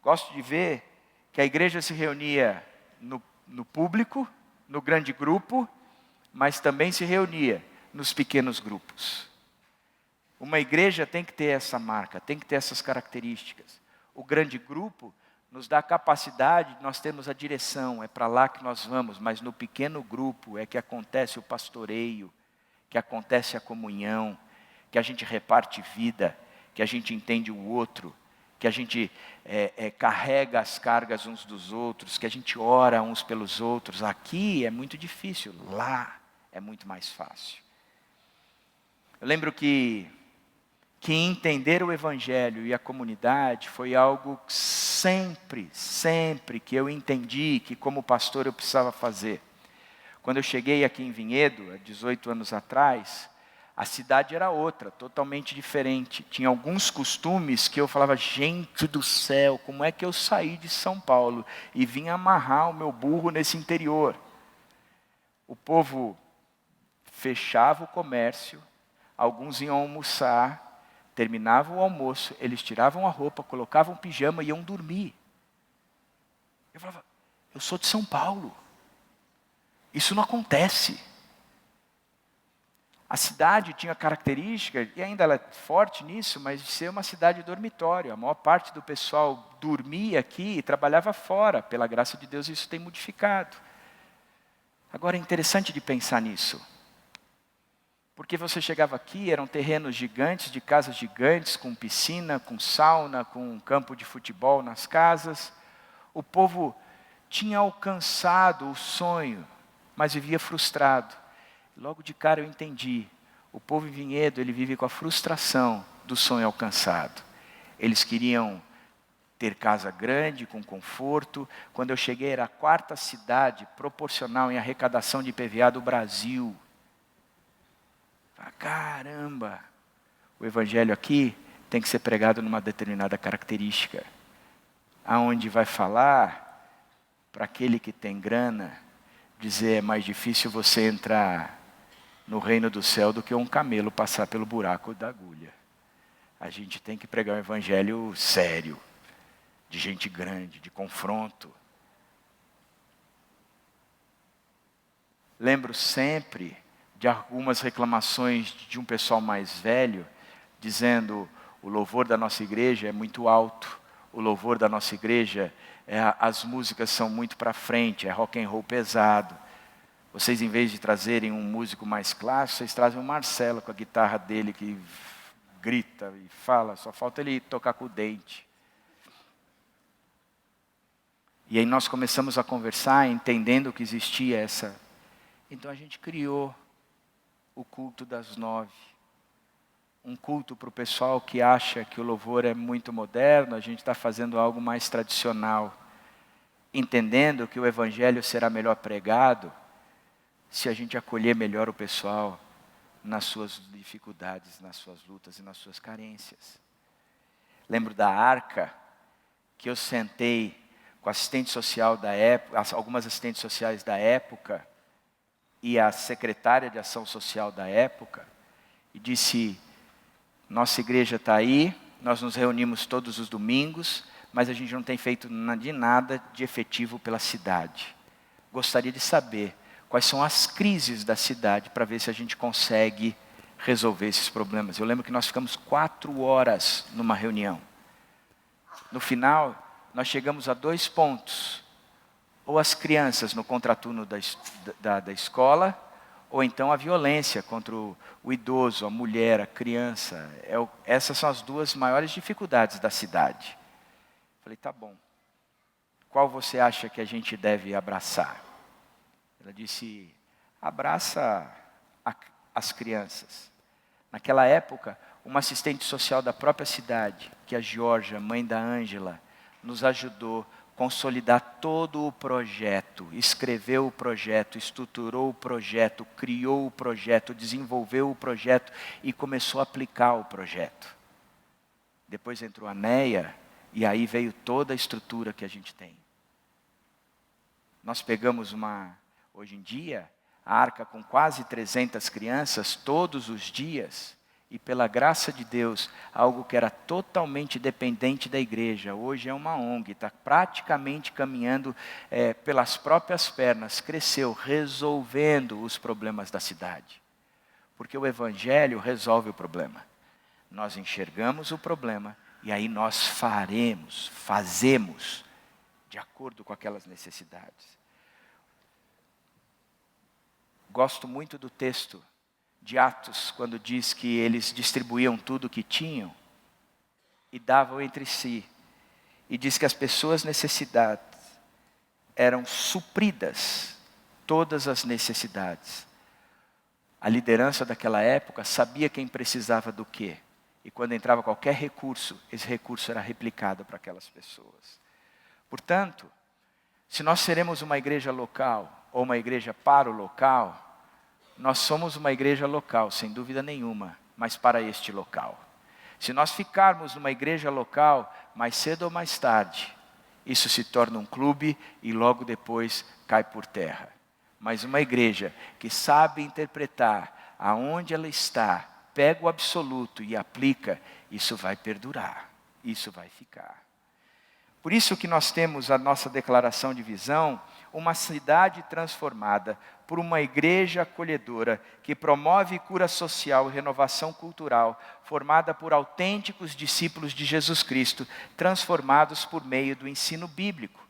[SPEAKER 1] Gosto de ver que a igreja se reunia no público, no grande grupo, mas também se reunia nos pequenos grupos. Uma igreja tem que ter essa marca, tem que ter essas características. O grande grupo nos dá a capacidade, nós temos a direção, é para lá que nós vamos, mas no pequeno grupo é que acontece o pastoreio, que acontece a comunhão, que a gente reparte vida, que a gente entende o outro, que a gente carrega as cargas uns dos outros, que a gente ora uns pelos outros. Aqui é muito difícil, lá é muito mais fácil. Eu lembro que entender o Evangelho e a comunidade foi algo sempre que eu entendi que como pastor eu precisava fazer. Quando eu cheguei aqui em Vinhedo, há 18 anos atrás, a cidade era outra, totalmente diferente. Tinha alguns costumes que eu falava, gente do céu, como é que eu saí de São Paulo e vim amarrar o meu burro nesse interior? O povo fechava o comércio, alguns iam almoçar, terminavam o almoço, eles tiravam a roupa, colocavam um pijama e iam dormir. Eu falava, eu sou de São Paulo, isso não acontece. A cidade tinha característica, e ainda ela é forte nisso, mas de ser uma cidade dormitório. A maior parte do pessoal dormia aqui e trabalhava fora. Pela graça de Deus isso tem modificado. Agora é interessante de pensar nisso. Porque você chegava aqui, eram terrenos gigantes, de casas gigantes, com piscina, com sauna, com um campo de futebol nas casas. O povo tinha alcançado o sonho, mas vivia frustrado. Logo de cara eu entendi, o povo em Vinhedo, ele vive com a frustração do sonho alcançado. Eles queriam ter casa grande, com conforto. Quando eu cheguei era a 4ª cidade proporcional em arrecadação de IPVA do Brasil. Caramba, o Evangelho aqui tem que ser pregado numa determinada característica. Aonde vai falar, para aquele que tem grana, dizer é mais difícil você entrar no reino do céu do que um camelo passar pelo buraco da agulha. A gente tem que pregar um evangelho sério, de gente grande, de confronto. Lembro sempre de algumas reclamações de um pessoal mais velho, dizendo o louvor da nossa igreja é muito alto, o louvor da nossa igreja, as músicas são muito para frente, é rock and roll pesado. Vocês, em vez de trazerem um músico mais clássico, vocês trazem o Marcelo com a guitarra dele que grita e fala, só falta ele tocar com o dente. E aí nós começamos a conversar, entendendo que existia essa. Então a gente criou o culto das 9. Um culto para o pessoal que acha que o louvor é muito moderno, a gente está fazendo algo mais tradicional, entendendo que o evangelho será melhor pregado se a gente acolher melhor o pessoal nas suas dificuldades, nas suas lutas e nas suas carências. Lembro da arca, que eu sentei com a assistente social da época, algumas assistentes sociais da época, e a secretária de ação social da época, e disse: nossa igreja está aí, nós nos reunimos todos os domingos, mas a gente não tem feito nada de efetivo pela cidade. Gostaria de saber quais são as crises da cidade para ver se a gente consegue resolver esses problemas. Eu lembro que nós ficamos 4 horas numa reunião. No final, nós chegamos a 2 pontos. Ou as crianças no contraturno da escola, ou então a violência contra o idoso, a mulher, a criança. Essas são as 2 maiores dificuldades da cidade. Falei, tá bom. Qual você acha que a gente deve abraçar? Ela disse, abraça as crianças. Naquela época, uma assistente social da própria cidade, que é a Georgia, mãe da Ângela, nos ajudou a consolidar todo o projeto, escreveu o projeto, estruturou o projeto, criou o projeto, desenvolveu o projeto e começou a aplicar o projeto. Depois entrou a Neia e aí veio toda a estrutura que a gente tem. Nós pegamos hoje em dia, a arca com quase 300 crianças todos os dias, e pela graça de Deus, algo que era totalmente dependente da igreja, hoje é uma ONG, está praticamente caminhando pelas próprias pernas, cresceu, resolvendo os problemas da cidade. Porque o evangelho resolve o problema. Nós enxergamos o problema, e aí nós fazemos, de acordo com aquelas necessidades. Gosto muito do texto de Atos, quando diz que eles distribuíam tudo o que tinham e davam entre si. E diz que as pessoas necessitadas eram supridas, todas as necessidades. A liderança daquela época sabia quem precisava do quê. E quando entrava qualquer recurso, esse recurso era replicado para aquelas pessoas. Portanto, se nós seremos uma igreja local, ou uma igreja para o local, nós somos uma igreja local, sem dúvida nenhuma, mas para este local. Se nós ficarmos numa igreja local, mais cedo ou mais tarde, isso se torna um clube e logo depois cai por terra. Mas uma igreja que sabe interpretar aonde ela está, pega o absoluto e aplica, isso vai perdurar, isso vai ficar. Por isso que nós temos a nossa declaração de visão, uma cidade transformada por uma igreja acolhedora que promove cura social e renovação cultural, formada por autênticos discípulos de Jesus Cristo, transformados por meio do ensino bíblico.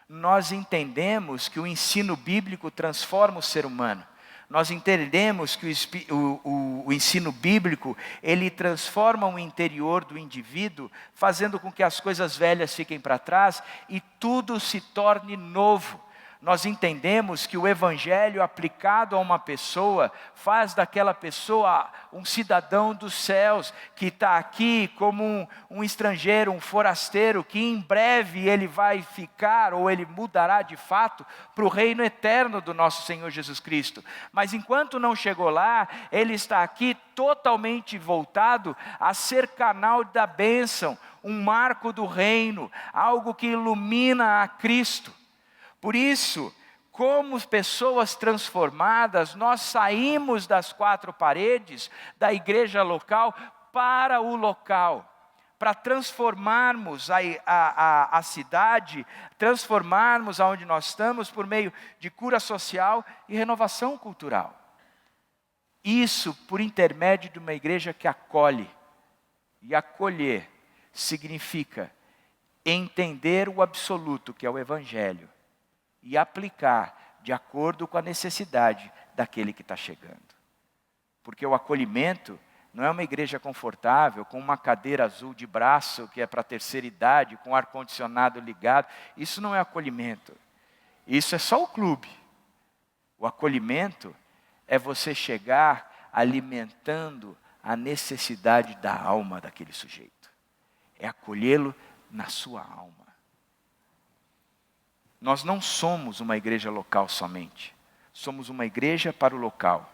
[SPEAKER 1] Nós entendemos que o ensino bíblico transforma o ser humano. Nós entendemos que o ensino bíblico, ele transforma o interior do indivíduo, fazendo com que as coisas velhas fiquem para trás e tudo se torne novo. Nós entendemos que o evangelho aplicado a uma pessoa faz daquela pessoa um cidadão dos céus, que está aqui como um estrangeiro, um forasteiro, que em breve ele vai ficar ou ele mudará de fato para o reino eterno do nosso Senhor Jesus Cristo. Mas enquanto não chegou lá, ele está aqui totalmente voltado a ser canal da bênção, um marco do reino, algo que ilumina a Cristo. Por isso, como pessoas transformadas, nós saímos das 4 paredes da igreja local para o local, para transformarmos a cidade, transformarmos aonde nós estamos por meio de cura social e renovação cultural. Isso por intermédio de uma igreja que acolhe. E acolher significa entender o absoluto, que é o evangelho, e aplicar de acordo com a necessidade daquele que está chegando. Porque o acolhimento não é uma igreja confortável, com uma cadeira azul de braço, que é para a terceira idade, com ar-condicionado ligado. Isso não é acolhimento. Isso é só o clube. O acolhimento é você chegar alimentando a necessidade da alma daquele sujeito. É acolhê-lo na sua alma. Nós não somos uma igreja local somente. Somos uma igreja para o local.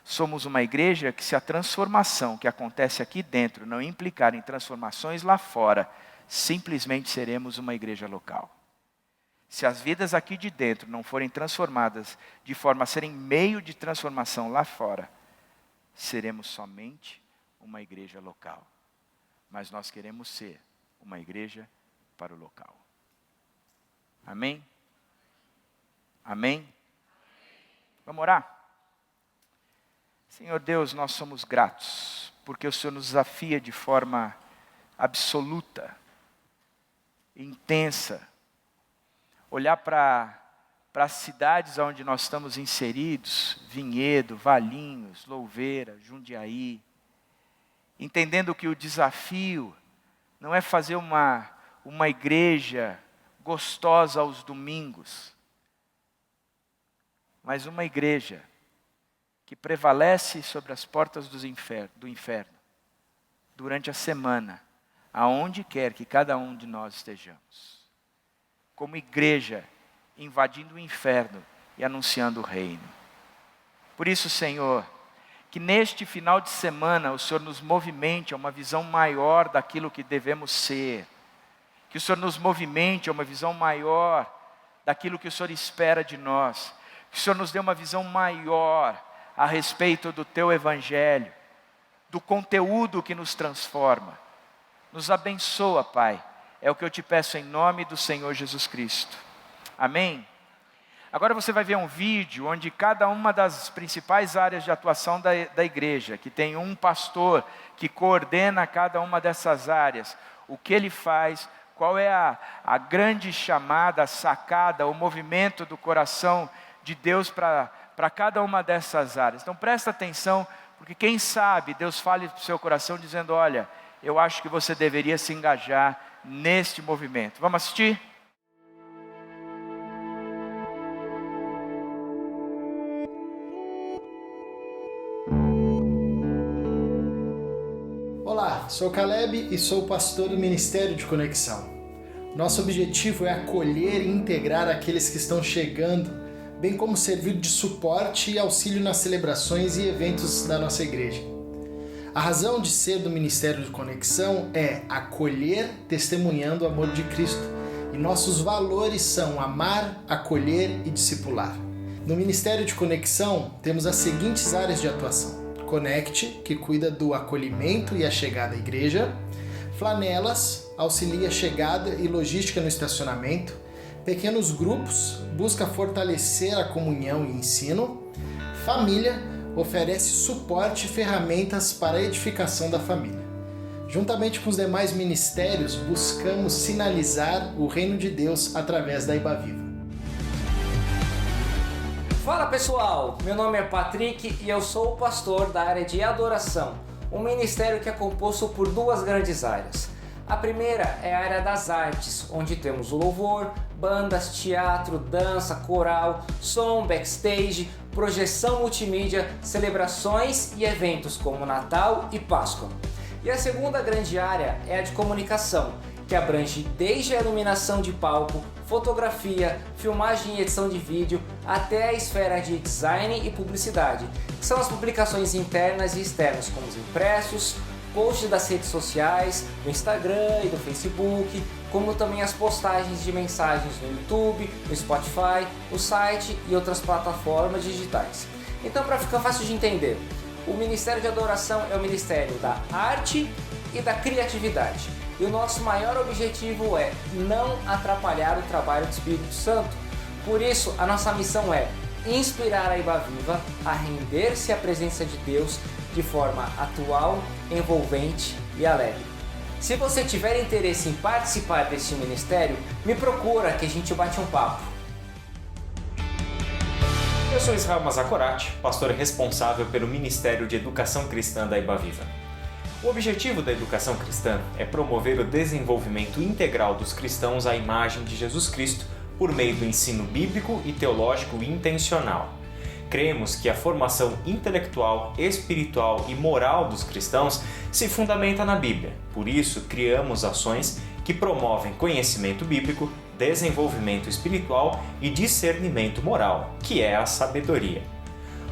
[SPEAKER 1] Somos uma igreja que, se a transformação que acontece aqui dentro não implicar em transformações lá fora, simplesmente seremos uma igreja local. Se as vidas aqui de dentro não forem transformadas de forma a serem meio de transformação lá fora, seremos somente uma igreja local. Mas nós queremos ser uma igreja para o local. Amém? Amém? Vamos orar? Senhor Deus, nós somos gratos, porque o Senhor nos desafia de forma absoluta, intensa, olhar para as cidades onde nós estamos inseridos, Vinhedo, Valinhos, Louveira, Jundiaí, entendendo que o desafio não é fazer uma igreja gostosa aos domingos, mas uma igreja que prevalece sobre as portas do inferno, durante a semana, aonde quer que cada um de nós estejamos. Como igreja, invadindo o inferno e anunciando o reino. Por isso, Senhor, que neste final de semana o Senhor nos movimente a uma visão maior daquilo que devemos ser. Que o Senhor nos movimente a uma visão maior daquilo que o Senhor espera de nós. Que o Senhor nos dê uma visão maior a respeito do Teu Evangelho, do conteúdo que nos transforma. Nos abençoa, Pai. É o que eu te peço em nome do Senhor Jesus Cristo. Amém? Agora você vai ver um vídeo onde cada uma das principais áreas de atuação da igreja, que tem um pastor que coordena cada uma dessas áreas, o que ele faz, qual é a grande chamada, a sacada, o movimento do coração de Deus para cada uma dessas áreas. Então presta atenção, porque quem sabe Deus fale para o seu coração dizendo, olha, eu acho que você deveria se engajar neste movimento. Vamos assistir?
[SPEAKER 2] Olá, sou Caleb e sou pastor do Ministério de Conexão. Nosso objetivo é acolher e integrar aqueles que estão chegando, bem como servir de suporte e auxílio nas celebrações e eventos da nossa igreja. A razão de ser do Ministério de Conexão é acolher testemunhando o amor de Cristo, e nossos valores são amar, acolher e discipular. No Ministério de Conexão temos as seguintes áreas de atuação: Conecte, que cuida do acolhimento e a chegada à igreja; Flanelas, auxilia a chegada e logística no estacionamento; Pequenos grupos, busca fortalecer a comunhão e ensino; Família, oferece suporte e ferramentas para a edificação da família. Juntamente com os demais ministérios, buscamos sinalizar o reino de Deus através da Ibaviva.
[SPEAKER 3] Fala pessoal, meu nome é Patrick e eu sou o pastor da área de adoração, um ministério que é composto por duas grandes áreas. A primeira é a área das artes, onde temos o louvor, bandas, teatro, dança, coral, som, backstage, projeção multimídia, celebrações e eventos como Natal e Páscoa. E a segunda grande área é a de comunicação, que abrange desde a iluminação de palco, fotografia, filmagem e edição de vídeo, até a esfera de design e publicidade, que são as publicações internas e externas, como os impressos, posts das redes sociais, do Instagram e do Facebook, como também as postagens de mensagens no YouTube, no Spotify, o site e outras plataformas digitais. Então, para ficar fácil de entender, o Ministério de Adoração é o Ministério da Arte e da Criatividade. E o nosso maior objetivo é não atrapalhar o trabalho do Espírito Santo. Por isso, a nossa missão é inspirar a Ibaviva a render-se à presença de Deus de forma atual, envolvente e alegre. Se você tiver interesse em participar deste ministério, me procura que a gente bate um papo.
[SPEAKER 4] Eu sou Israel Mazakorati, pastor responsável pelo Ministério de Educação Cristã da Ibaviva. O objetivo da educação cristã é promover o desenvolvimento integral dos cristãos à imagem de Jesus Cristo por meio do ensino bíblico e teológico intencional. Cremos que a formação intelectual, espiritual e moral dos cristãos se fundamenta na Bíblia. Por isso, criamos ações que promovem conhecimento bíblico, desenvolvimento espiritual e discernimento moral, que é a sabedoria.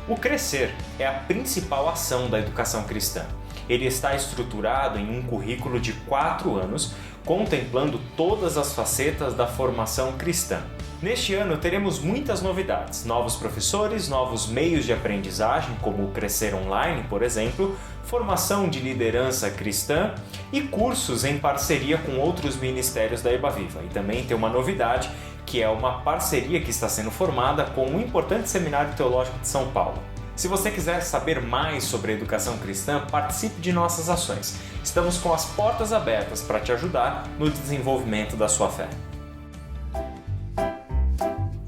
[SPEAKER 4] O Crescer é a principal ação da educação cristã. Ele está estruturado em um currículo de 4 anos, contemplando todas as facetas da formação cristã. Neste ano teremos muitas novidades, novos professores, novos meios de aprendizagem, como o Crescer Online, por exemplo, formação de liderança cristã e cursos em parceria com outros ministérios da Ibaviva. E também tem uma novidade, que é uma parceria que está sendo formada com um importante seminário teológico de São Paulo. Se você quiser saber mais sobre a educação cristã, participe de nossas ações. Estamos com as portas abertas para te ajudar no desenvolvimento da sua fé.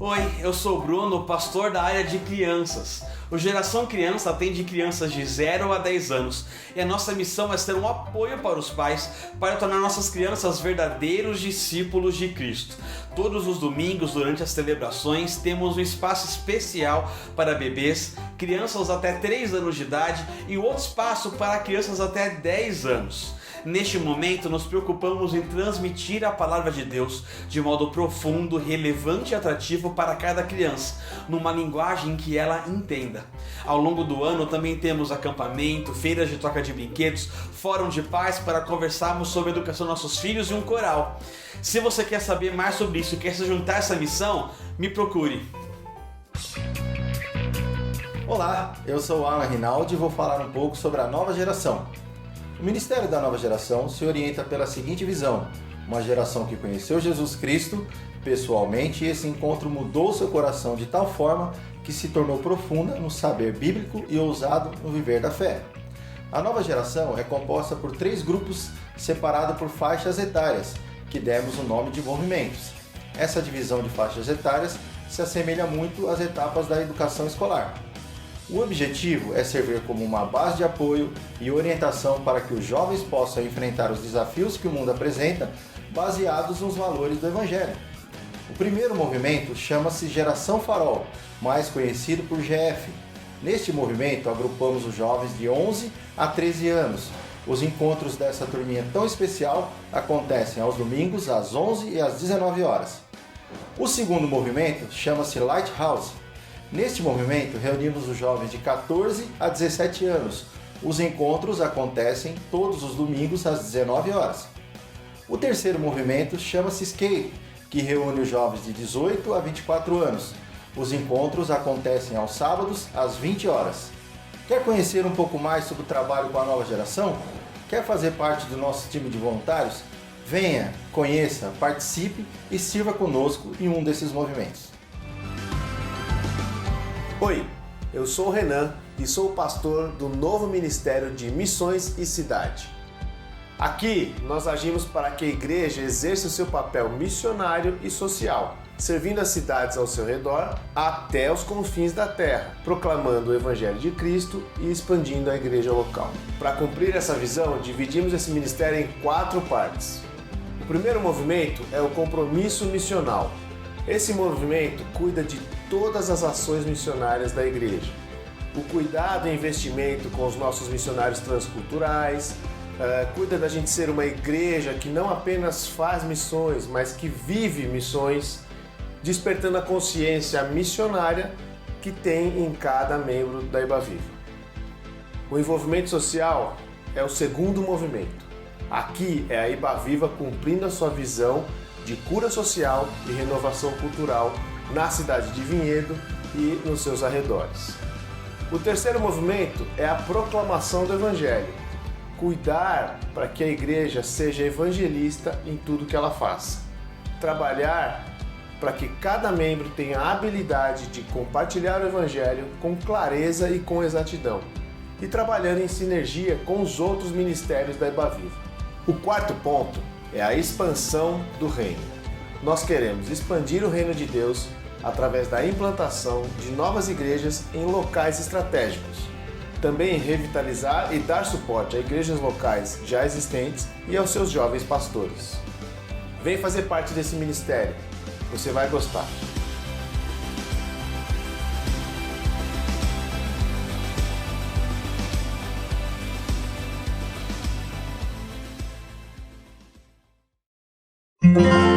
[SPEAKER 5] Oi, eu sou o Bruno, pastor da área de crianças. O Geração Criança atende crianças de 0 a 10 anos e a nossa missão é ser um apoio para os pais para tornar nossas crianças verdadeiros discípulos de Cristo. Todos os domingos, durante as celebrações, temos um espaço especial para bebês, crianças até 3 anos de idade e outro espaço para crianças até 10 anos. Neste momento, nos preocupamos em transmitir a palavra de Deus de modo profundo, relevante e atrativo para cada criança, numa linguagem que ela entenda. Ao longo do ano, também temos acampamento, feiras de troca de brinquedos, fórum de paz para conversarmos sobre a educação dos nossos filhos e um coral. Se você quer saber mais sobre isso e quer se juntar a essa missão, me procure.
[SPEAKER 6] Olá, eu sou o Alan Rinaldi e vou falar um pouco sobre a nova geração. O Ministério da Nova Geração se orienta pela seguinte visão: uma geração que conheceu Jesus Cristo pessoalmente e esse encontro mudou seu coração de tal forma que se tornou profunda no saber bíblico e ousado no viver da fé. A nova geração é composta por 3 grupos separados por faixas etárias, que demos o nome de movimentos. Essa divisão de faixas etárias se assemelha muito às etapas da educação escolar. O objetivo é servir como uma base de apoio e orientação para que os jovens possam enfrentar os desafios que o mundo apresenta, baseados nos valores do Evangelho. O primeiro movimento chama-se Geração Farol, mais conhecido por GF. Neste movimento, agrupamos os jovens de 11 a 13 anos. Os encontros dessa turminha tão especial acontecem aos domingos, às 11 e às 19 horas. O segundo movimento chama-se Lighthouse. Neste movimento, reunimos os jovens de 14 a 17 anos. Os encontros acontecem todos os domingos às 19 horas. O terceiro movimento chama-se Escape, que reúne os jovens de 18 a 24 anos. Os encontros acontecem aos sábados às 20 horas. Quer conhecer um pouco mais sobre o trabalho com a nova geração? Quer fazer parte do nosso time de voluntários? Venha, conheça, participe e sirva conosco em um desses movimentos.
[SPEAKER 7] Oi, eu sou o Renan e sou o pastor do novo Ministério de Missões e Cidade. Aqui nós agimos para que a igreja exerça o seu papel missionário e social, servindo as cidades ao seu redor até os confins da terra, proclamando o Evangelho de Cristo e expandindo a igreja local. Para cumprir essa visão, dividimos esse ministério em 4 partes. O primeiro movimento é o compromisso missional. Esse movimento cuida de todas as ações missionárias da igreja. O cuidado e investimento com os nossos missionários transculturais, cuida da gente ser uma igreja que não apenas faz missões, mas que vive missões, despertando a consciência missionária que tem em cada membro da Ibaviva. O envolvimento social é o segundo movimento. Aqui é a Ibaviva cumprindo a sua visão de cura social e renovação cultural na cidade de Vinhedo e nos seus arredores. O terceiro movimento é a proclamação do Evangelho. Cuidar para que a igreja seja evangelista em tudo que ela faça. Trabalhar para que cada membro tenha a habilidade de compartilhar o Evangelho com clareza e com exatidão. E trabalhando em sinergia com os outros ministérios da Ibaviva. O quarto ponto é a expansão do reino. Nós queremos expandir o reino de Deus através da implantação de novas igrejas em locais estratégicos. Também revitalizar e dar suporte a igrejas locais já existentes e aos seus jovens pastores. Vem fazer parte desse ministério, você vai gostar.
[SPEAKER 2] Música